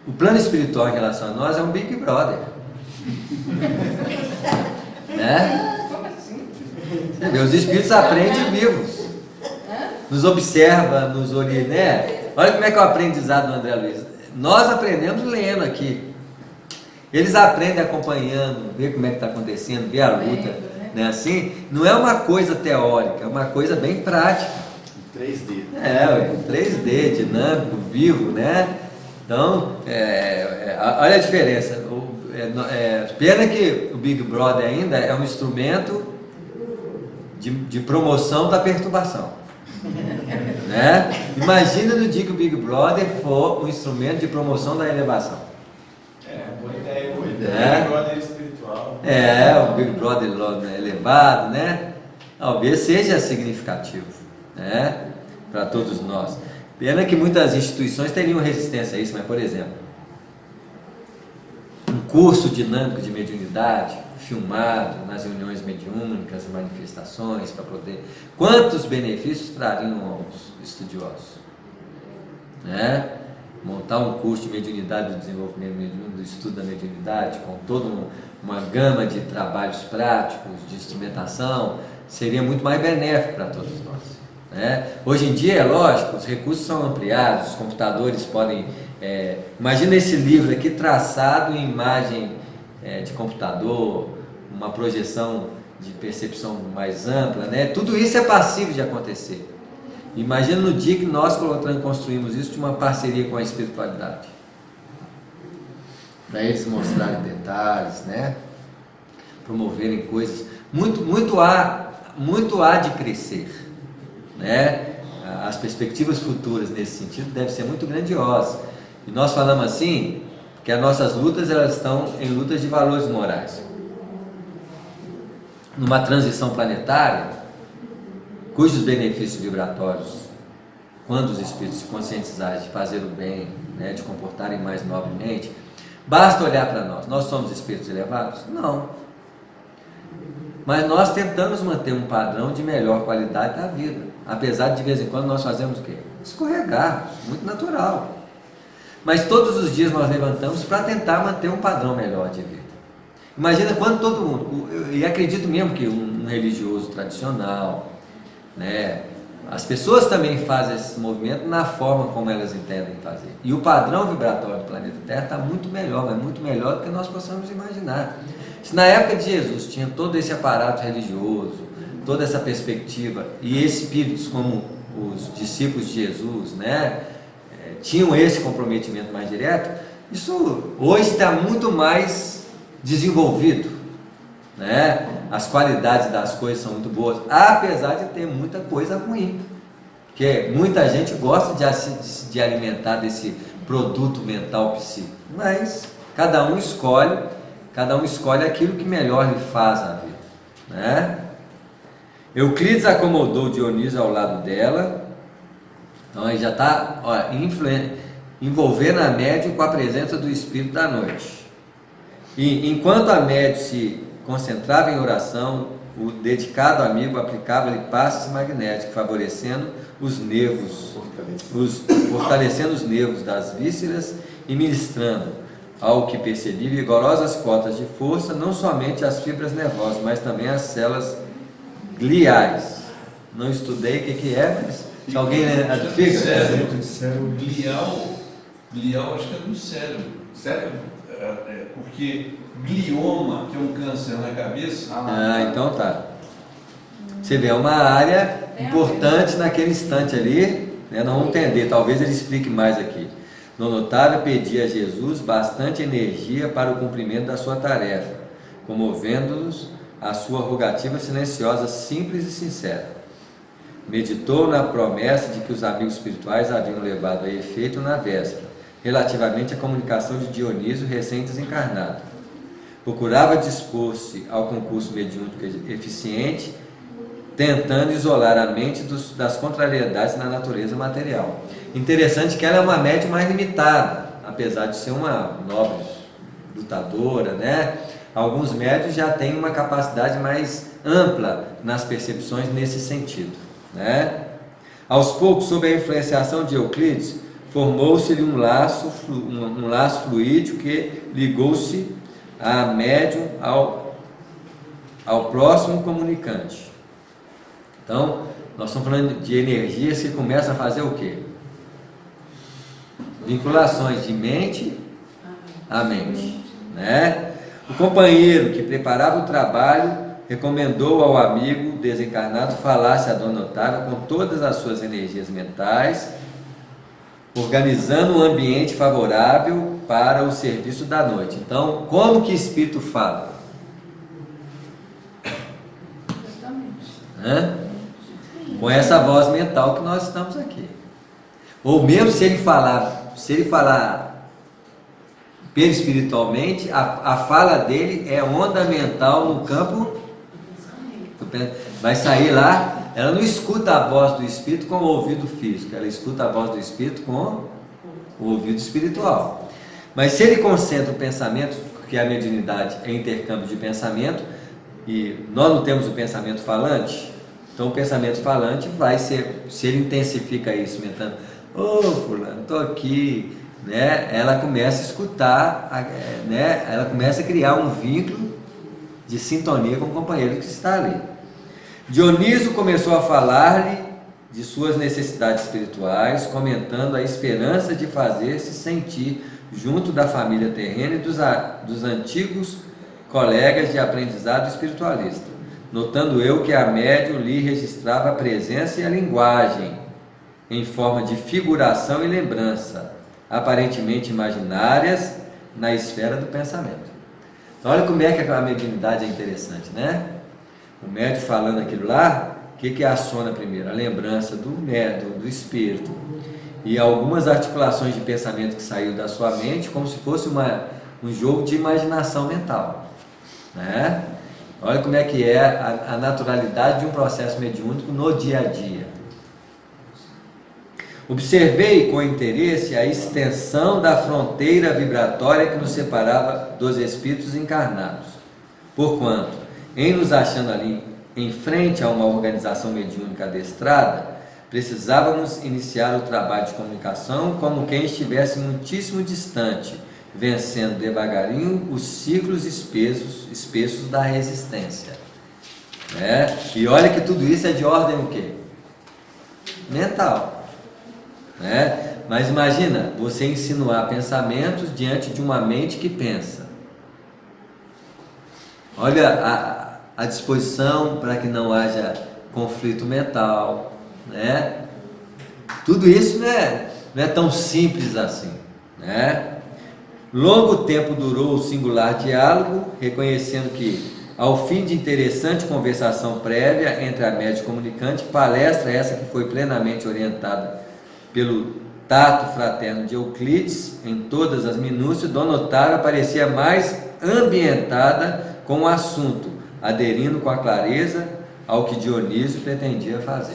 o plano espiritual em relação a nós é um Big Brother. Né? Você vê, os espíritos aprendem vivos. Nos observa, nos orienta, né? Olha como é que é o aprendizado do André Luiz. Nós aprendemos lendo aqui. Eles aprendem acompanhando, ver como é que está acontecendo, ver a luta, né? Assim, não é uma coisa teórica, é uma coisa bem prática. 3D. 3D, dinâmico, vivo, né? Então, olha a diferença. Pena que o Big Brother ainda é um instrumento de promoção da perturbação. né? Imagina no dia que o Big Brother for um instrumento de promoção da elevação. Boa ideia. Boa ideia. O Big Brother espiritual. O Big Brother elevado, né? Talvez seja significativo, né? Para todos nós. Pena que muitas instituições teriam resistência a isso, mas, por exemplo, um curso dinâmico de mediunidade, filmado nas reuniões mediúnicas, manifestações, para poder... Quantos benefícios trariam aos estudiosos? Né? Montar um curso de mediunidade, do desenvolvimento mediúnico, do estudo da mediunidade, com toda uma gama de trabalhos práticos, de instrumentação, seria muito mais benéfico para todos nós. Né? Hoje em dia, é lógico, os recursos são ampliados, os computadores podem... imagina esse livro aqui traçado em imagem de computador, uma projeção de percepção mais ampla, né? Tudo isso é passível de acontecer. Imagina no dia que nós construímos isso de uma parceria com a espiritualidade, para eles mostrarem detalhes, né? Promoverem coisas. Muito há de crescer, né? As perspectivas futuras nesse sentido devem ser muito grandiosas. E nós falamos assim que as nossas lutas, elas estão em lutas de valores morais. Numa transição planetária, cujos benefícios vibratórios, quando os espíritos se conscientizarem de fazer o bem, né, de comportarem mais nobremente, basta olhar para nós. Nós somos espíritos elevados? Não. Mas nós tentamos manter um padrão de melhor qualidade da vida, apesar de vez em quando nós fazemos o quê? Escorregarmos, muito natural. Mas todos os dias nós levantamos para tentar manter um padrão melhor de vida. Imagina quando todo mundo, e acredito mesmo que um religioso tradicional, né, as pessoas também fazem esse movimento na forma como elas entendem fazer. E o padrão vibratório do planeta Terra está muito melhor, mas muito melhor do que nós possamos imaginar. Se na época de Jesus tinha todo esse aparato religioso, toda essa perspectiva, e espíritos como os discípulos de Jesus, né, tinham esse comprometimento mais direto, isso hoje está muito mais desenvolvido, né? As qualidades das coisas são muito boas, apesar de ter muita coisa ruim, porque muita gente gosta de alimentar desse produto mental psíquico, mas cada um escolhe aquilo que melhor lhe faz a vida, né? Euclides acomodou Dionísio ao lado dela, então aí já está envolvendo a médium com a presença do espírito da noite. E enquanto a médium se concentrava em oração, o dedicado amigo aplicava-lhe passes magnéticos, favorecendo os nervos, fortalecendo os nervos das vísceras e ministrando, ao que percebi, vigorosas cotas de força, não somente as fibras nervosas, mas também as células gliais. Não estudei o que é, mas se alguém lembra do fígado? Glial acho que é do cérebro. Cérebro? Porque glioma, que é um câncer na cabeça... então tá. Você vê, é uma área importante naquele instante ali, né? Nós vamos entender, talvez ele explique mais aqui. Dona Otávia pedia a Jesus bastante energia para o cumprimento da sua tarefa, comovendo-nos a sua rogativa silenciosa, simples e sincera. Meditou na promessa de que os amigos espirituais haviam levado a efeito na véspera, relativamente à comunicação de Dionísio recém-desencarnado. Procurava dispor-se ao concurso mediúnico eficiente, tentando isolar a mente das contrariedades na natureza material. Interessante que ela é uma médium mais limitada, apesar de ser uma nobre lutadora, né? Alguns médiuns já têm uma capacidade mais ampla nas percepções nesse sentido, né? Aos poucos, sob a influenciação de Euclides, formou-se-lhe um laço fluídico que ligou-se a médium ao próximo comunicante. Então, nós estamos falando de energias que começam a fazer o quê? Vinculações de mente a mente, né? O companheiro que preparava o trabalho recomendou ao amigo desencarnado falasse a Dona Otávia com todas as suas energias mentais, organizando um ambiente favorável para o serviço da noite. Então, como que espírito fala? com essa voz mental que nós estamos aqui. Ou mesmo se ele falar perispiritualmente, a fala dele é onda mental no campo, vai sair lá, ela não escuta a voz do Espírito com o ouvido físico, ela escuta a voz do Espírito com o ouvido espiritual. Mas se ele concentra o pensamento, porque a mediunidade é intercâmbio de pensamento, e nós não temos o pensamento falante, então o pensamento falante vai ser, se ele intensifica isso, mentando, ô fulano, estou aqui, né? Ela começa a escutar, né? Ela começa a criar um vínculo de sintonia com o companheiro que está ali. Dionísio começou a falar-lhe de suas necessidades espirituais, comentando a esperança de fazer-se sentir junto da família terrena e dos antigos colegas de aprendizado espiritualista, notando eu que a médium lhe registrava a presença e a linguagem em forma de figuração e lembrança, aparentemente imaginárias na esfera do pensamento. Então olha como é que a mediunidade é interessante, né? O médium falando aquilo lá, o que aciona primeiro? A lembrança do médium, do espírito, e algumas articulações de pensamento que saiu da sua mente, como se fosse um jogo de imaginação mental, né? Olha como é que é a naturalidade de um processo mediúnico no dia a dia. Observei com interesse a extensão da fronteira vibratória que nos separava dos espíritos encarnados, porquanto, em nos achando ali em frente a uma organização mediúnica adestrada, precisávamos iniciar o trabalho de comunicação como quem estivesse muitíssimo distante, vencendo devagarinho os ciclos espessos da resistência. Né? E olha que tudo isso é de ordem o quê? Mental. Né? Mas imagina você insinuar pensamentos diante de uma mente que pensa. Olha a disposição para que não haja conflito mental, né? Tudo isso não é tão simples assim, né? Longo tempo durou o singular diálogo, reconhecendo que, ao fim de interessante conversação prévia entre a médium e comunicante, palestra essa que foi plenamente orientada pelo tato fraterno de Euclides, em todas as minúcias, Dona Otávia parecia mais ambientada com o assunto, aderindo com a clareza ao que Dionísio pretendia fazer.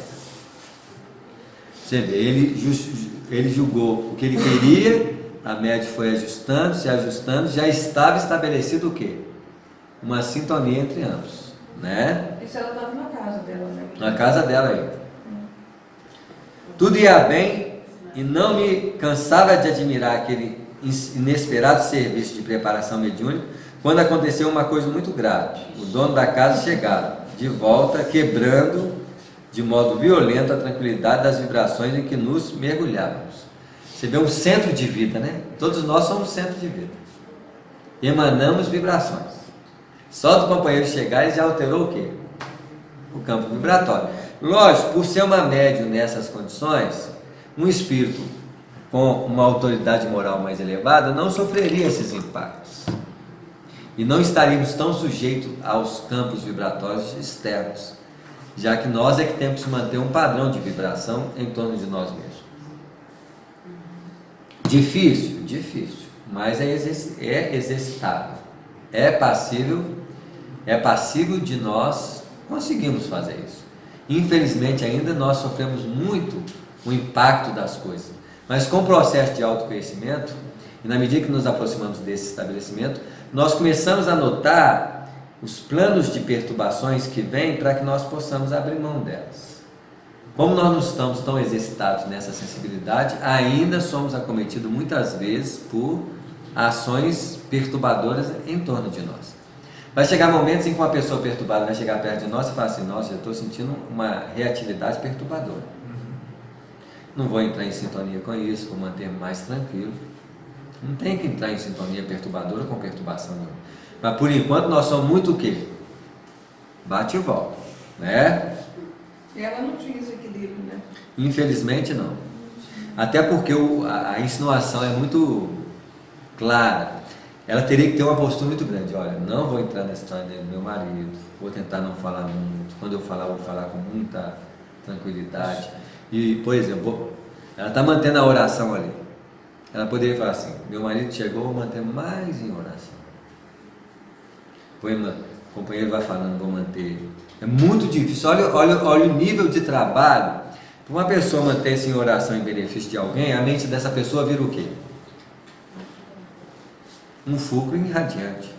Você vê, ele julgou o que ele queria, a médium foi ajustando, se ajustando, já estava estabelecido o quê? Uma sintonia entre ambos, né? Isso ela estava na casa dela, né? Na casa dela ainda. Tudo ia bem e não me cansava de admirar aquele inesperado serviço de preparação mediúnica, quando aconteceu uma coisa muito grave. O dono da casa chegava de volta, quebrando de modo violento a tranquilidade das vibrações em que nos mergulhávamos. Você vê um centro de vida, né? Todos nós somos centro de vida. Emanamos vibrações. Só do companheiro chegar, ele já alterou o quê? O campo vibratório. Lógico, por ser uma médium nessas condições, um espírito com uma autoridade moral mais elevada não sofreria esses impactos. E não estaríamos tão sujeitos aos campos vibratórios externos, já que nós é que temos que manter um padrão de vibração em torno de nós mesmos. Difícil, mas é exercitável, é passível de nós conseguirmos fazer isso. Infelizmente ainda nós sofremos muito o impacto das coisas, mas com o processo de autoconhecimento, e na medida que nos aproximamos desse estabelecimento, nós começamos a notar os planos de perturbações que vêm para que nós possamos abrir mão delas. Como nós não estamos tão exercitados nessa sensibilidade, ainda somos acometidos muitas vezes por ações perturbadoras em torno de nós. Vai chegar momentos em que uma pessoa perturbada vai chegar perto de nós e falar assim: nossa, eu estou sentindo uma reatividade perturbadora. Não vou entrar em sintonia com isso, vou manter-me mais tranquilo. Não tem que entrar em sintonia perturbadora com perturbação nenhuma. Mas por enquanto nós somos muito o quê? Bate e volta, né? E ela não tinha esse equilíbrio, né? Infelizmente não. Até porque a insinuação é muito clara. Ela teria que ter uma postura muito grande. Olha, não vou entrar na história do meu marido, vou tentar não falar muito. Quando eu falar, vou falar com muita tranquilidade. E, por exemplo, ela está mantendo a oração ali. Ela poderia falar assim, meu marido chegou, vou manter mais em oração. O companheiro vai falando, vou manter. É muito difícil. Olha o nível de trabalho. Para uma pessoa manter-se em oração em benefício de alguém, a mente dessa pessoa vira o quê? Um fulcro irradiante.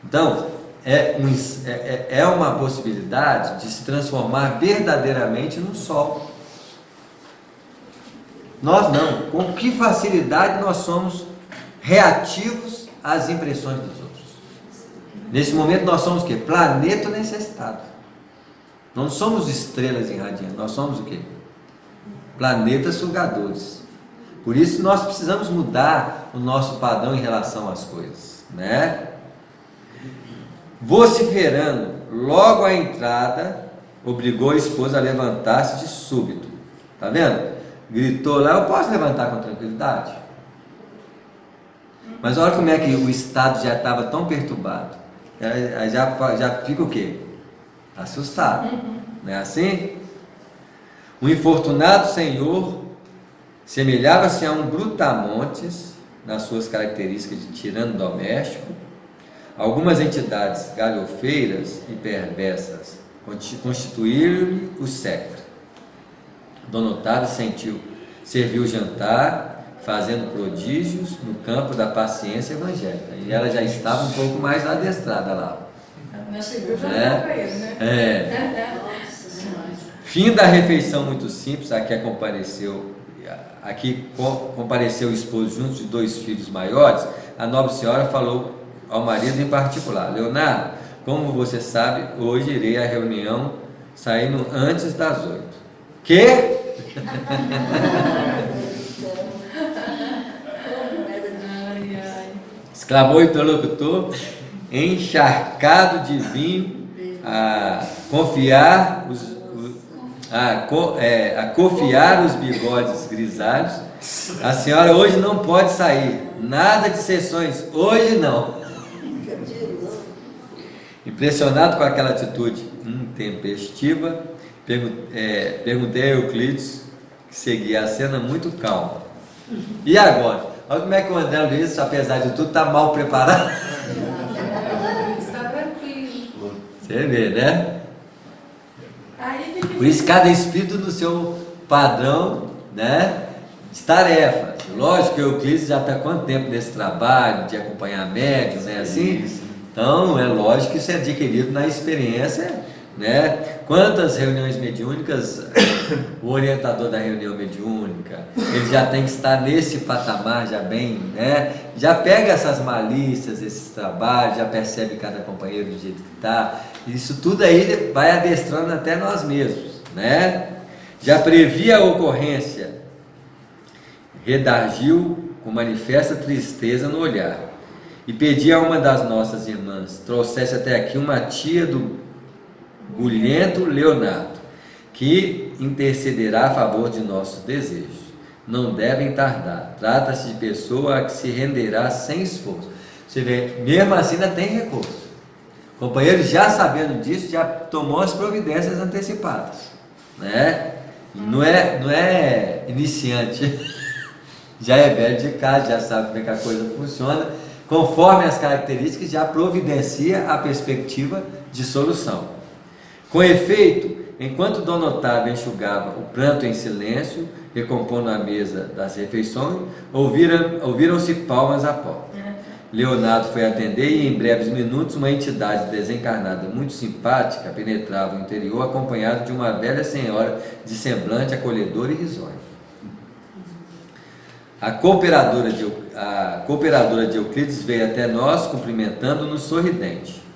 Então, é uma possibilidade de se transformar verdadeiramente num sol. Nós não. Com que facilidade nós somos reativos às impressões dos outros. Nesse momento nós somos o quê? Planeta necessitado. Não somos estrelas irradiantes, nós somos o quê? Planetas sugadores. Por isso nós precisamos mudar o nosso padrão em relação às coisas, né? Vociferando, logo à entrada, obrigou a esposa a levantar-se de súbito. Tá vendo? Gritou lá, eu posso levantar com tranquilidade? Mas olha como é que o estado já estava tão perturbado. Já fica o quê? Assustado. Não é assim? O infortunado senhor semelhava-se a um brutamontes nas suas características de tirano doméstico. Algumas entidades galhofeiras e perversas constituíram-lhe o séquito. Dona Otávia serviu o jantar, fazendo prodígios no campo da paciência evangélica. E ela já estava um pouco mais adestrada lá. Fim da refeição muito simples, aqui compareceu o esposo junto de 2 filhos maiores. A nobre senhora falou ao marido em particular: Leonardo, como você sabe, hoje irei à reunião saindo antes das 8. Que? Exclamou o interlocutor, encharcado de vinho, a cofiar os bigodes grisalhos. A senhora hoje não pode sair, nada de sessões, hoje não. Impressionado com aquela atitude intempestiva, perguntei a Euclides, que seguia a cena muito calmo. E agora? Olha como é que o André Luiz, apesar de tudo, está mal preparado. Está tranquilo. Você vê, né? Por isso, cada espírito no seu padrão, né, de tarefas. Lógico que o Euclides já está há quanto tempo nesse trabalho de acompanhar médios, né, assim? Então, é lógico que isso é adquirido na experiência, né? Quantas reuniões mediúnicas, o orientador da reunião mediúnica, ele já tem que estar nesse patamar, já bem, né? Já pega essas malícias, esses trabalhos, já percebe cada companheiro do jeito que está. Isso tudo aí vai adestrando até nós mesmos, né? Já previa a ocorrência, redarguiu com manifesta tristeza no olhar e pedia a uma das nossas irmãs trouxesse até aqui uma tia do bulhento Leonardo, que intercederá a favor de nossos desejos. Não devem tardar. Trata-se de pessoa a que se renderá sem esforço. Você vê, mesmo assim ainda tem recurso. O companheiro, já sabendo disso, já tomou as providências antecipadas, né? Não é iniciante, já é velho de casa, já sabe como é que a coisa funciona. Conforme as características, já providencia a perspectiva de solução. Com efeito, enquanto Dona Otávia enxugava o pranto em silêncio, recompondo a mesa das refeições, ouviram-se palmas à porta. Leonardo foi atender e, em breves minutos, uma entidade desencarnada muito simpática penetrava o interior, acompanhado de uma velha senhora de semblante acolhedor e risonho. A cooperadora de Euclides veio até nós, cumprimentando-nos sorridente.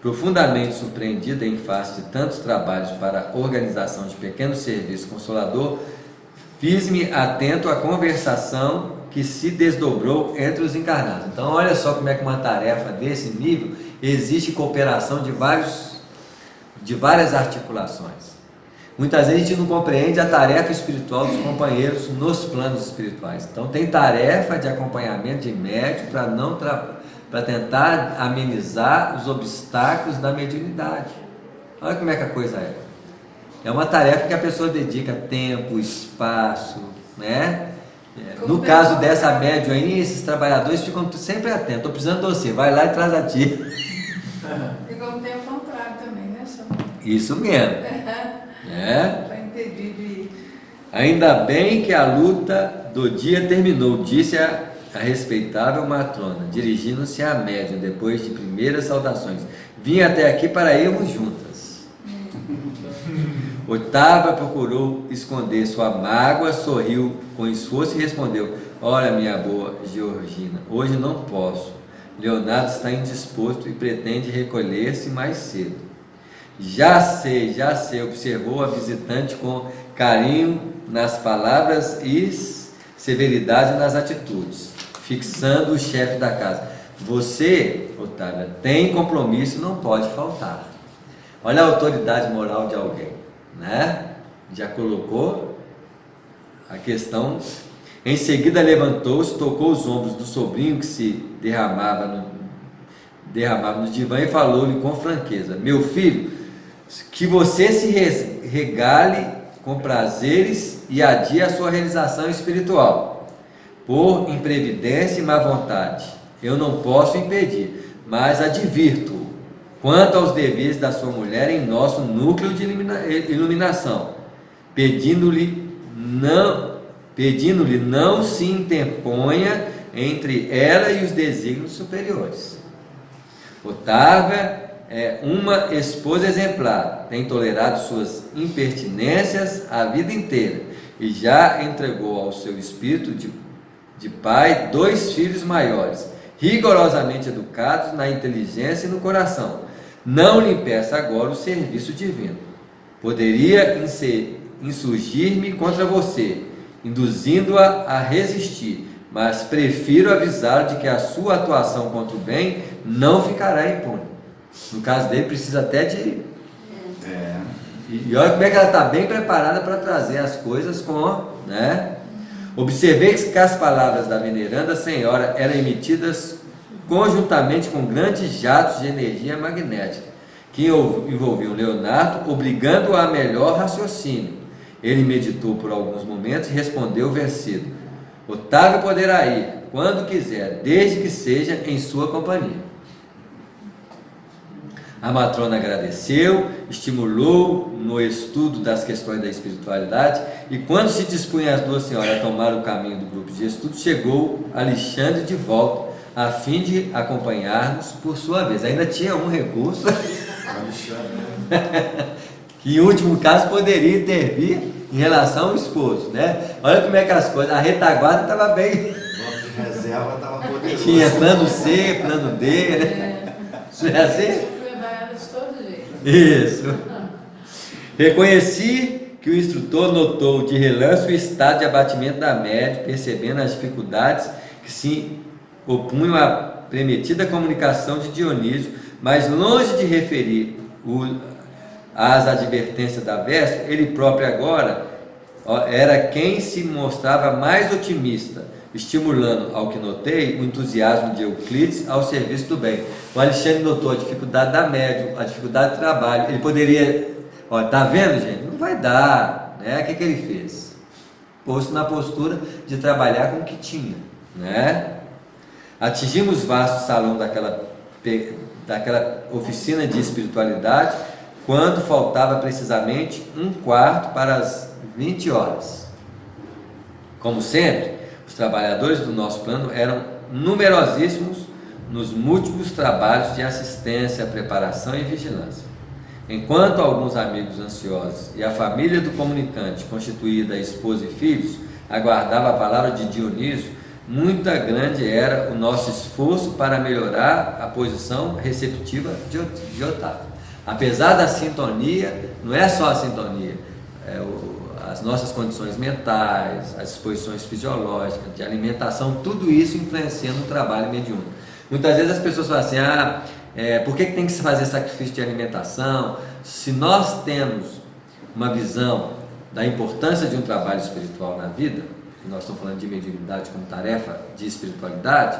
Profundamente surpreendida em face de tantos trabalhos para a organização de pequeno serviço consolador, fiz-me atento à conversação que se desdobrou entre os encarnados. Então, olha só como é que uma tarefa desse nível existe cooperação de várias articulações. Muitas vezes a gente não compreende a tarefa espiritual dos companheiros nos planos espirituais. Então, tem tarefa de acompanhamento de médium para tentar amenizar os obstáculos da mediunidade. Olha como é que a coisa é. é uma tarefa que a pessoa dedica tempo, espaço, né? No caso dessa médium aí, esses trabalhadores ficam sempre atentos. Estou precisando de você, vai lá e traz a tia. E como tem o contrário também, né, Samuel? Isso mesmo. Para impedir de... Ainda bem que a luta do dia terminou, disse a respeitável matrona, dirigindo-se à médium depois de primeiras saudações. Vim até aqui para irmos juntas. Otávia procurou esconder sua mágoa, sorriu com esforço e respondeu: ora, minha boa Georgina, hoje não posso. Leonardo está indisposto e pretende recolher-se mais cedo. Já sei, observou a visitante com carinho nas palavras e severidade nas atitudes, fixando o chefe da casa. Você, Otávia, tem compromisso e não pode faltar. Olha a autoridade moral de alguém, né? Já colocou a questão. Em seguida levantou-se, tocou os ombros do sobrinho que se derramava no divã e falou-lhe com franqueza: meu filho, que você se regale com prazeres e adie a sua realização espiritual. Por imprevidência e má vontade, eu não posso impedir, mas advirto quanto aos deveres da sua mulher em nosso núcleo de iluminação, pedindo-lhe não se interponha entre ela e os desígnios superiores. Otávia é uma esposa exemplar, tem tolerado suas impertinências a vida inteira e já entregou ao seu espírito de pai 2 filhos maiores, rigorosamente educados na inteligência e no coração. Não lhe impeça agora o serviço divino. Poderia insurgir-me contra você, induzindo-a a resistir, mas prefiro avisá-lo de que a sua atuação contra o bem não ficará impune. No caso dele, precisa até de... E olha como é que ela está bem preparada para trazer as coisas com... né? Observei que as palavras da veneranda senhora eram emitidas conjuntamente com grandes jatos de energia magnética, que envolviam Leonardo, obrigando-o a melhor raciocínio. Ele meditou por alguns momentos e respondeu vencido: Otávio poderá ir quando quiser, desde que seja em sua companhia. A matrona agradeceu, estimulou no estudo das questões da espiritualidade, e quando se dispunha as duas senhoras a tomar o caminho do grupo de estudo, chegou Alexandre de volta, a fim de acompanhar-nos por sua vez. Ainda tinha um recurso que em último caso poderia intervir em relação ao esposo, né? Olha como é que as coisas, a retaguarda estava bem. O bloco de reserva estava poderoso. Tinha plano C, plano D, né? Não é assim? Isso. Reconheci que o instrutor notou de relance o estado de abatimento da médium, percebendo as dificuldades que se opunham à prometida comunicação de Dionísio, mas longe de referir as advertências da véspera, ele próprio agora era quem se mostrava mais otimista, estimulando, ao que notei, o entusiasmo de Euclides ao serviço do bem. O Alexandre notou a dificuldade da médium, a dificuldade do trabalho. Ele poderia, tá vendo, gente? Não vai dar, né? O que ele fez? Pôs-se na postura de trabalhar com o que tinha, né? Atingimos o vasto salão daquela oficina de espiritualidade, quando faltava precisamente 1/4 para as 20 horas. Como sempre, os trabalhadores do nosso plano eram numerosíssimos nos múltiplos trabalhos de assistência, preparação e vigilância. Enquanto alguns amigos ansiosos e a família do comunicante, constituída esposa e filhos, aguardava a palavra de Dionísio, muito grande era o nosso esforço para melhorar a posição receptiva de Otávio. Apesar da sintonia, não é só a sintonia, as nossas condições mentais, as disposições fisiológicas, de alimentação, tudo isso influencia no trabalho mediúnico. Muitas vezes as pessoas falam assim: por que tem que se fazer sacrifício de alimentação? Se nós temos uma visão da importância de um trabalho espiritual na vida, e nós estamos falando de mediunidade como tarefa de espiritualidade,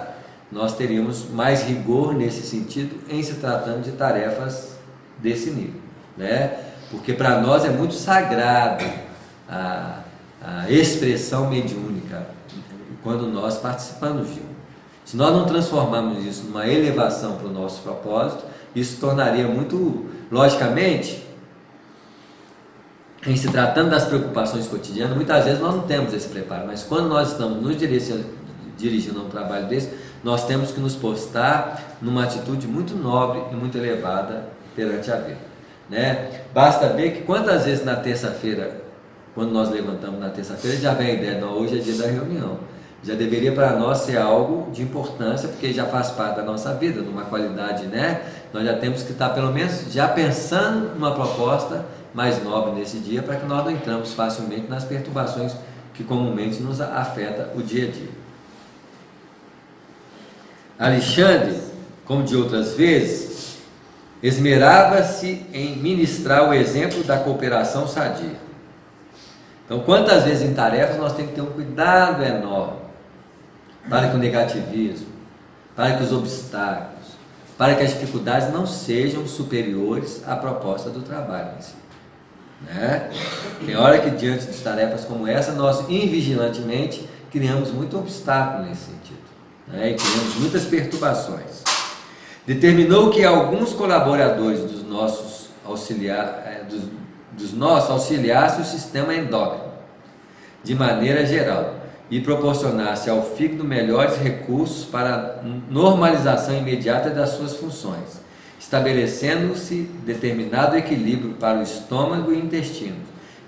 nós teríamos mais rigor nesse sentido em se tratando de tarefas desse nível, né? porque para nós é muito sagrado a expressão mediúnica quando nós participamos de um. Se nós não transformarmos isso numa elevação para o nosso propósito, isso tornaria muito, logicamente, em se tratando das preocupações cotidianas, muitas vezes nós não temos esse preparo, mas quando nós estamos nos dirigindo a um trabalho desse, nós temos que nos postar numa atitude muito nobre e muito elevada perante a vida, né? Basta ver que quantas vezes na terça-feira, quando nós levantamos na terça-feira, já vem a ideia, não, hoje é dia da reunião. Já deveria para nós ser algo de importância, porque já faz parte da nossa vida, numa qualidade, né? Nós já temos que estar pelo menos já pensando numa proposta mais nobre nesse dia, para que nós não entramos facilmente nas perturbações que comumente nos afetam o dia a dia. Alexandre, como de outras vezes, esmerava-se em ministrar o exemplo da cooperação sadia. Então, quantas vezes em tarefas nós temos que ter um cuidado enorme para que o negativismo, para que os obstáculos, para que as dificuldades não sejam superiores à proposta do trabalho em si, né? Tem hora que diante de tarefas como essa, nós invigilantemente criamos muito obstáculo nesse sentido, né? E criamos muitas perturbações. Determinou que alguns colaboradores dos nossos auxiliassem o sistema endócrino de maneira geral e proporcionasse ao fígado melhores recursos para a normalização imediata das suas funções, estabelecendo-se determinado equilíbrio para o estômago e intestino,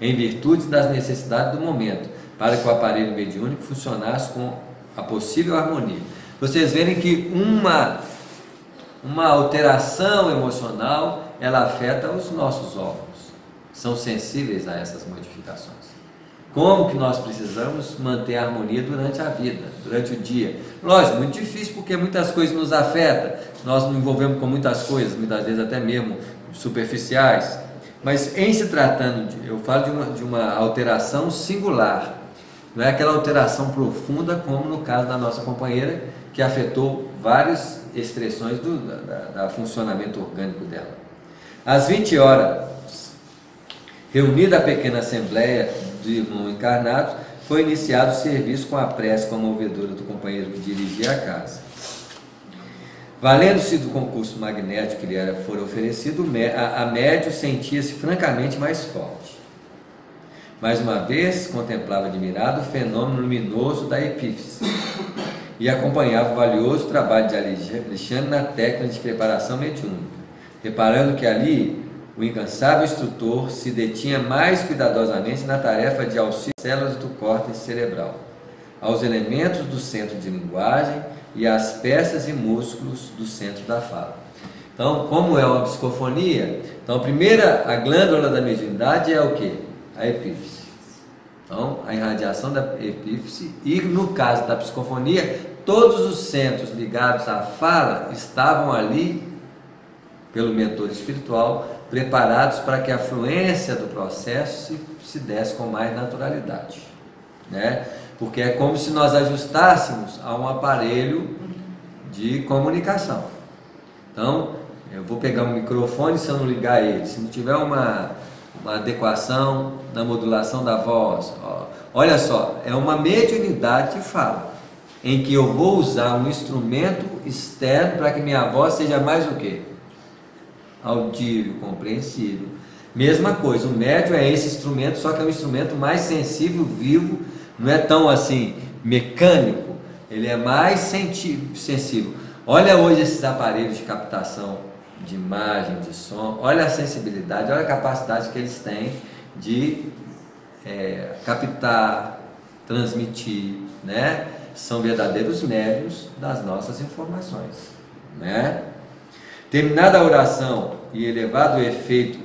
em virtude das necessidades do momento, para que o aparelho mediúnico funcionasse com a possível harmonia. Vocês verem que uma alteração emocional, ela afeta os nossos órgãos, são sensíveis a essas modificações. Como que nós precisamos manter a harmonia durante a vida, durante o dia? Lógico, muito difícil, porque muitas coisas nos afetam, nós nos envolvemos com muitas coisas, muitas vezes até mesmo superficiais, mas em se tratando, eu falo de uma alteração singular, não é aquela alteração profunda como no caso da nossa companheira, que afetou várias expressões do funcionamento orgânico dela. Às 20 horas, reunida a pequena assembleia de irmãos encarnados, foi iniciado o serviço com a prece comovedora do companheiro que dirigia a casa. Valendo-se do concurso magnético que lhe fora oferecido, a médium sentia-se francamente mais forte. Mais uma vez, contemplava admirado o fenômeno luminoso da epífise e acompanhava o valioso trabalho de Alexandre na técnica de preparação mediúnica, reparando que ali o incansável instrutor se detinha mais cuidadosamente na tarefa de auxílio às células do córtex cerebral, aos elementos do centro de linguagem e às peças e músculos do centro da fala. Então, como é uma psicofonia, então a glândula da mediunidade é o quê? A epífise. Então, a irradiação da epífise, e no caso da psicofonia, todos os centros ligados à fala estavam ali, pelo mentor espiritual, preparados para que a fluência do processo se desse com mais naturalidade, né? Porque é como se nós ajustássemos a um aparelho de comunicação. Então, eu vou pegar um microfone, se eu não ligar ele, se não tiver uma adequação na modulação da voz, olha só, é uma mediunidade de fala, em que eu vou usar um instrumento externo para que minha voz seja mais o quê? Audível, compreensível. Mesma coisa, o médium é esse instrumento, só que é um instrumento mais sensível, vivo, não é tão assim mecânico, ele é mais sensível. Olha hoje esses aparelhos de captação de imagem, de som, olha a sensibilidade, olha a capacidade que eles têm de captar, transmitir, né? São verdadeiros médiuns das nossas informações, né? Terminada a oração e elevado o efeito,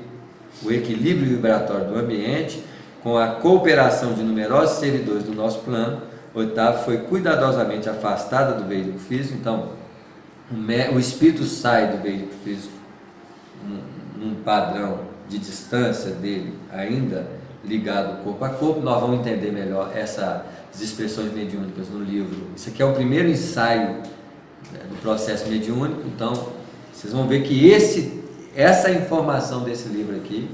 o equilíbrio vibratório do ambiente, com a cooperação de numerosos servidores do nosso plano, Oitavo foi cuidadosamente afastada do veículo físico. Então, o espírito sai do veículo físico num padrão de distância dele, ainda ligado corpo a corpo. Nós vamos entender melhor essas expressões mediúnicas no livro. Isso aqui é o primeiro ensaio do processo mediúnico. Então, vocês vão ver que essa informação desse livro aqui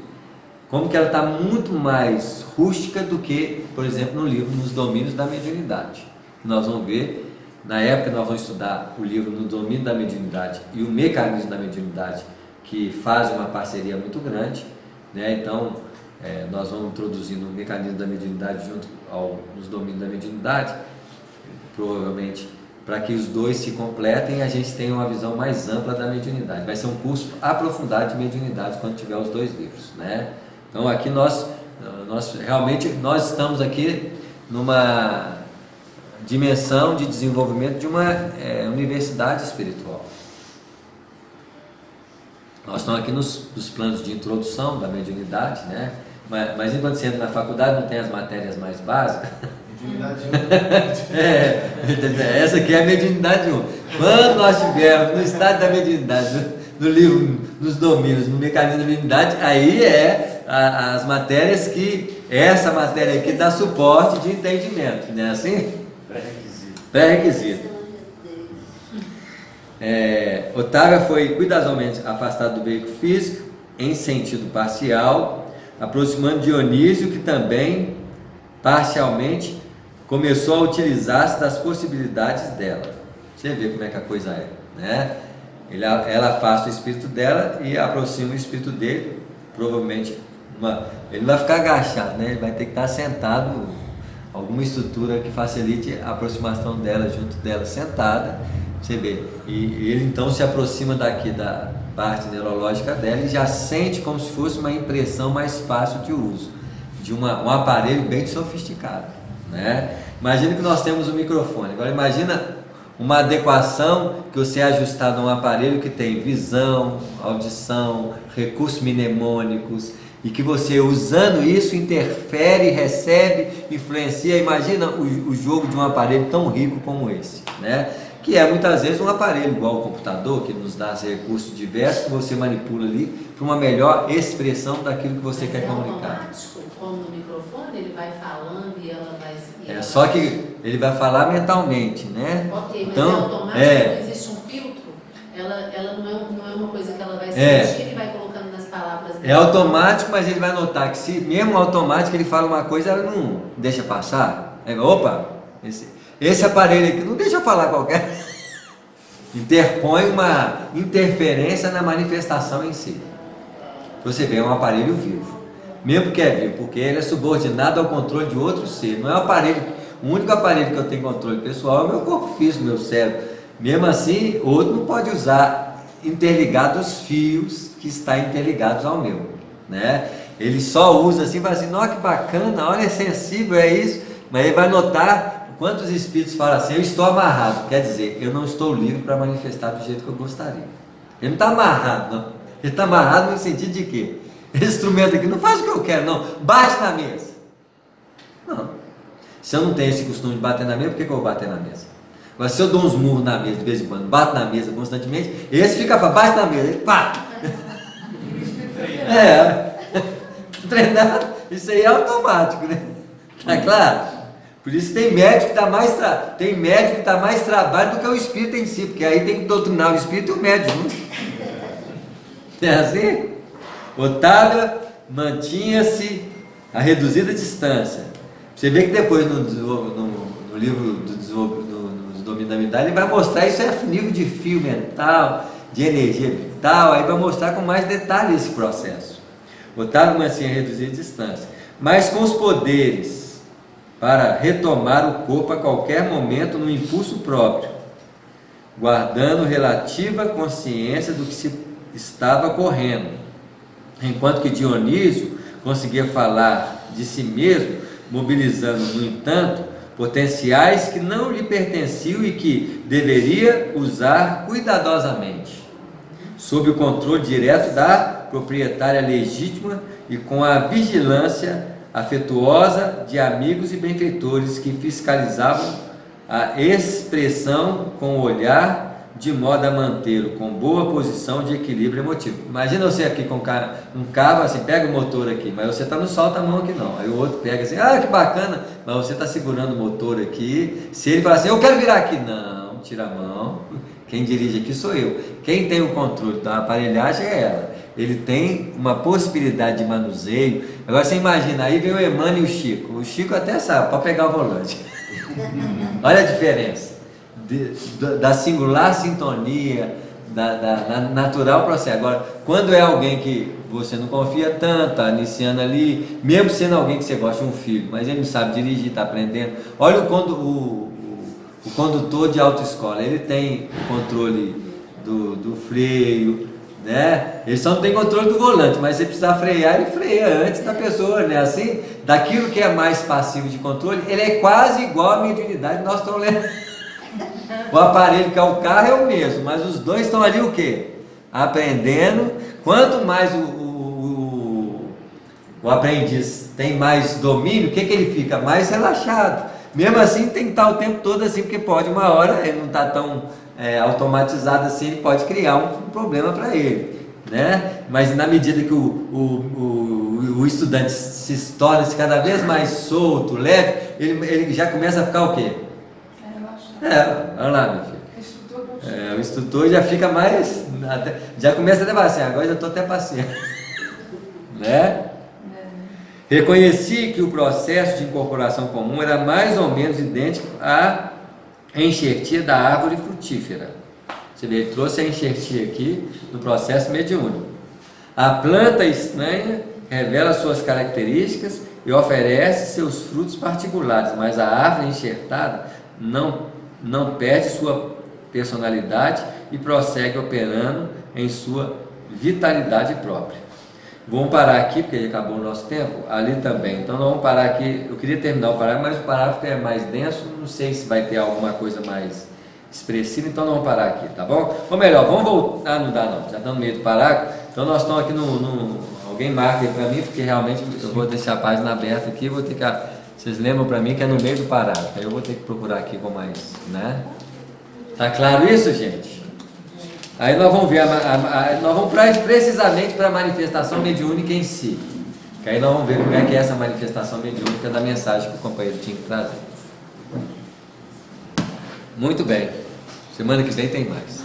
como que ela está muito mais rústica do que, por exemplo, no livro Nos Domínios da Mediunidade. Nós vamos ver, na época nós vamos estudar o livro No Domínio da Mediunidade e o Mecanismo da Mediunidade, que faz uma parceria muito grande, né? Então, nós vamos introduzindo o Mecanismo da Mediunidade junto aos Domínios da Mediunidade, provavelmente para que os dois se completem e a gente tenha uma visão mais ampla da mediunidade. Vai ser um curso aprofundado de mediunidade quando tiver os dois livros, né? Então aqui nós estamos aqui numa dimensão de desenvolvimento de uma universidade espiritual. Nós estamos aqui nos planos de introdução da mediunidade, né? Mas enquanto você entra na faculdade não tem as matérias mais básicas. Mediunidade 1. Essa aqui é a mediunidade 1. Quando nós tivermos no estado da mediunidade, no livro, nos domínios, no mecanismo da mediunidade, aí as matérias que essa matéria aqui dá suporte de entendimento, né? Assim? Pré-requisito. Otávia foi cuidadosamente afastada do veículo físico em sentido parcial, aproximando Dionísio, que também parcialmente começou a utilizar-se das possibilidades dela. Você vê como é que a coisa é, né? Ela afasta o espírito dela e aproxima o espírito dele, provavelmente ele não vai ficar agachado, né? Ele vai ter que estar sentado, alguma estrutura que facilite a aproximação dela junto dela sentada. Você vê, e ele então se aproxima daqui da parte neurológica dela e já sente como se fosse uma impressão mais fácil de uso, de um aparelho bem sofisticado, né? Imagina que nós temos um microfone, agora imagina uma adequação que você é ajustado a um aparelho que tem visão, audição, recursos mnemônicos, e que você usando isso interfere, recebe, influencia. Imagina o jogo de um aparelho tão rico como esse, né? Que é muitas vezes um aparelho igual ao computador, que nos dá recursos diversos que você manipula ali para uma melhor expressão daquilo que você quer comunicar. Automático, como no microfone, ele vai falando e ela vai... Só que ele vai falar mentalmente, né? Ok, mas então, é automático, não existe um filtro? Ela não é uma coisa que ela vai sentir e vai colocando nas palavras dela. É automático, mas ele vai notar que se mesmo automático ele fala uma coisa, ela não deixa passar. Opa, esse aparelho aqui não deixa eu falar qualquer. Interpõe uma interferência na manifestação em si. Você vê, é um aparelho vivo. Mesmo que é vivo, porque ele é subordinado ao controle de outro ser. Não é o aparelho, o único aparelho que eu tenho controle pessoal é o meu corpo físico, meu cérebro. Mesmo assim, outro não pode usar interligados os fios que estão interligados ao meu, né? Ele só usa assim, vai assim, nossa, que bacana, olha, é sensível, é isso. Mas ele vai notar quantos espíritos falam assim, eu estou amarrado. Quer dizer, eu não estou livre para manifestar do jeito que eu gostaria. Ele não está amarrado, não. Ele está amarrado no sentido de quê? Esse instrumento aqui não faz o que eu quero, não. Bate na mesa. Não. Se eu não tenho esse costume de bater na mesa, por que eu vou bater na mesa? Mas se eu dou uns murros na mesa de vez em quando, bato na mesa constantemente, esse fica para bate na mesa, ele pá! Treinado, isso aí é automático, né? Tá claro? Por isso tem médico que dá mais trabalho do que o espírito em si, porque aí tem que doutrinar o espírito e o médico, né? É assim? Otávia mantinha-se a reduzida distância. Você vê que depois no livro dos Domínios da Mediunidade ele vai mostrar isso, nível de fio mental, de energia vital, aí vai mostrar com mais detalhe esse processo. Otávia mantinha a reduzida distância, mas com os poderes para retomar o corpo a qualquer momento no impulso próprio, guardando relativa consciência do que se estava correndo, enquanto que Dionísio conseguia falar de si mesmo, mobilizando, no entanto, potenciais que não lhe pertenciam e que deveria usar cuidadosamente, sob o controle direto da proprietária legítima e com a vigilância afetuosa de amigos e benfeitores que fiscalizavam a expressão com o olhar, de modo a mantê-lo com boa posição de equilíbrio emotivo. Imagina você aqui com um carro assim, pega o motor aqui, mas você não solta a mão aqui não. Aí o outro pega assim, que bacana, mas você está segurando o motor aqui. Se ele falar assim, eu quero virar aqui, não, tira a mão. Quem dirige aqui sou eu. Quem tem o controle da aparelhagem é ela. ele tem uma possibilidade de manuseio. Agora você imagina, aí vem o Emmanuel e o Chico. O Chico até sabe, pode pegar o volante. Olha a diferença da singular sintonia, da natural processo. Agora, quando é alguém que você não confia tanto, está iniciando ali, mesmo sendo alguém que você gosta de um filho, mas ele não sabe dirigir, está aprendendo. Olha o condutor de autoescola, ele tem o controle do freio, né? Ele só não tem controle do volante, mas se precisar frear, ele freia antes da pessoa, né? Assim, daquilo que é mais passivo de controle, ele é quase igual à mediunidade. Nós estamos lendo. O aparelho que é o carro é o mesmo, mas os dois estão ali o quê? Aprendendo. Quanto mais o aprendiz tem mais domínio, o que ele fica? Mais relaxado. Mesmo assim tem que estar o tempo todo assim, porque pode uma hora, ele não está tão automatizado assim, ele pode criar um problema para ele, né? Mas na medida que o estudante se torna cada vez mais solto, leve, ele já começa a ficar o quê? Olha lá, meu filho. O instrutor já fica mais, já começa a levar assim, agora já estou até passeando, né? Reconheci que o processo de incorporação comum era mais ou menos idêntico à enxertia da árvore frutífera. Você vê, ele trouxe a enxertia aqui no processo mediúnico. A planta estranha revela suas características e oferece seus frutos particulares, mas a árvore enxertada não perde sua personalidade e prossegue operando em sua vitalidade própria. Vamos parar aqui, porque já acabou o nosso tempo, ali também. Então nós vamos parar aqui, eu queria terminar o parágrafo, mas o parágrafo é mais denso, não sei se vai ter alguma coisa mais expressiva, então nós vamos parar aqui, tá bom? Ou melhor, vamos voltar, não dá não, já estamos no meio do parágrafo, então nós estamos aqui alguém marca aí para mim, porque realmente eu vou deixar a página aberta aqui, vou ter que, vocês lembram para mim que é no meio do parágrafo, aí eu vou ter que procurar aqui com mais, né? Tá claro isso, gente? Aí nós vamos ver, nós vamos precisamente para a manifestação mediúnica em si. Que aí nós vamos ver como é que é essa manifestação mediúnica da mensagem que o companheiro tinha que trazer. Muito bem. Semana que vem tem mais.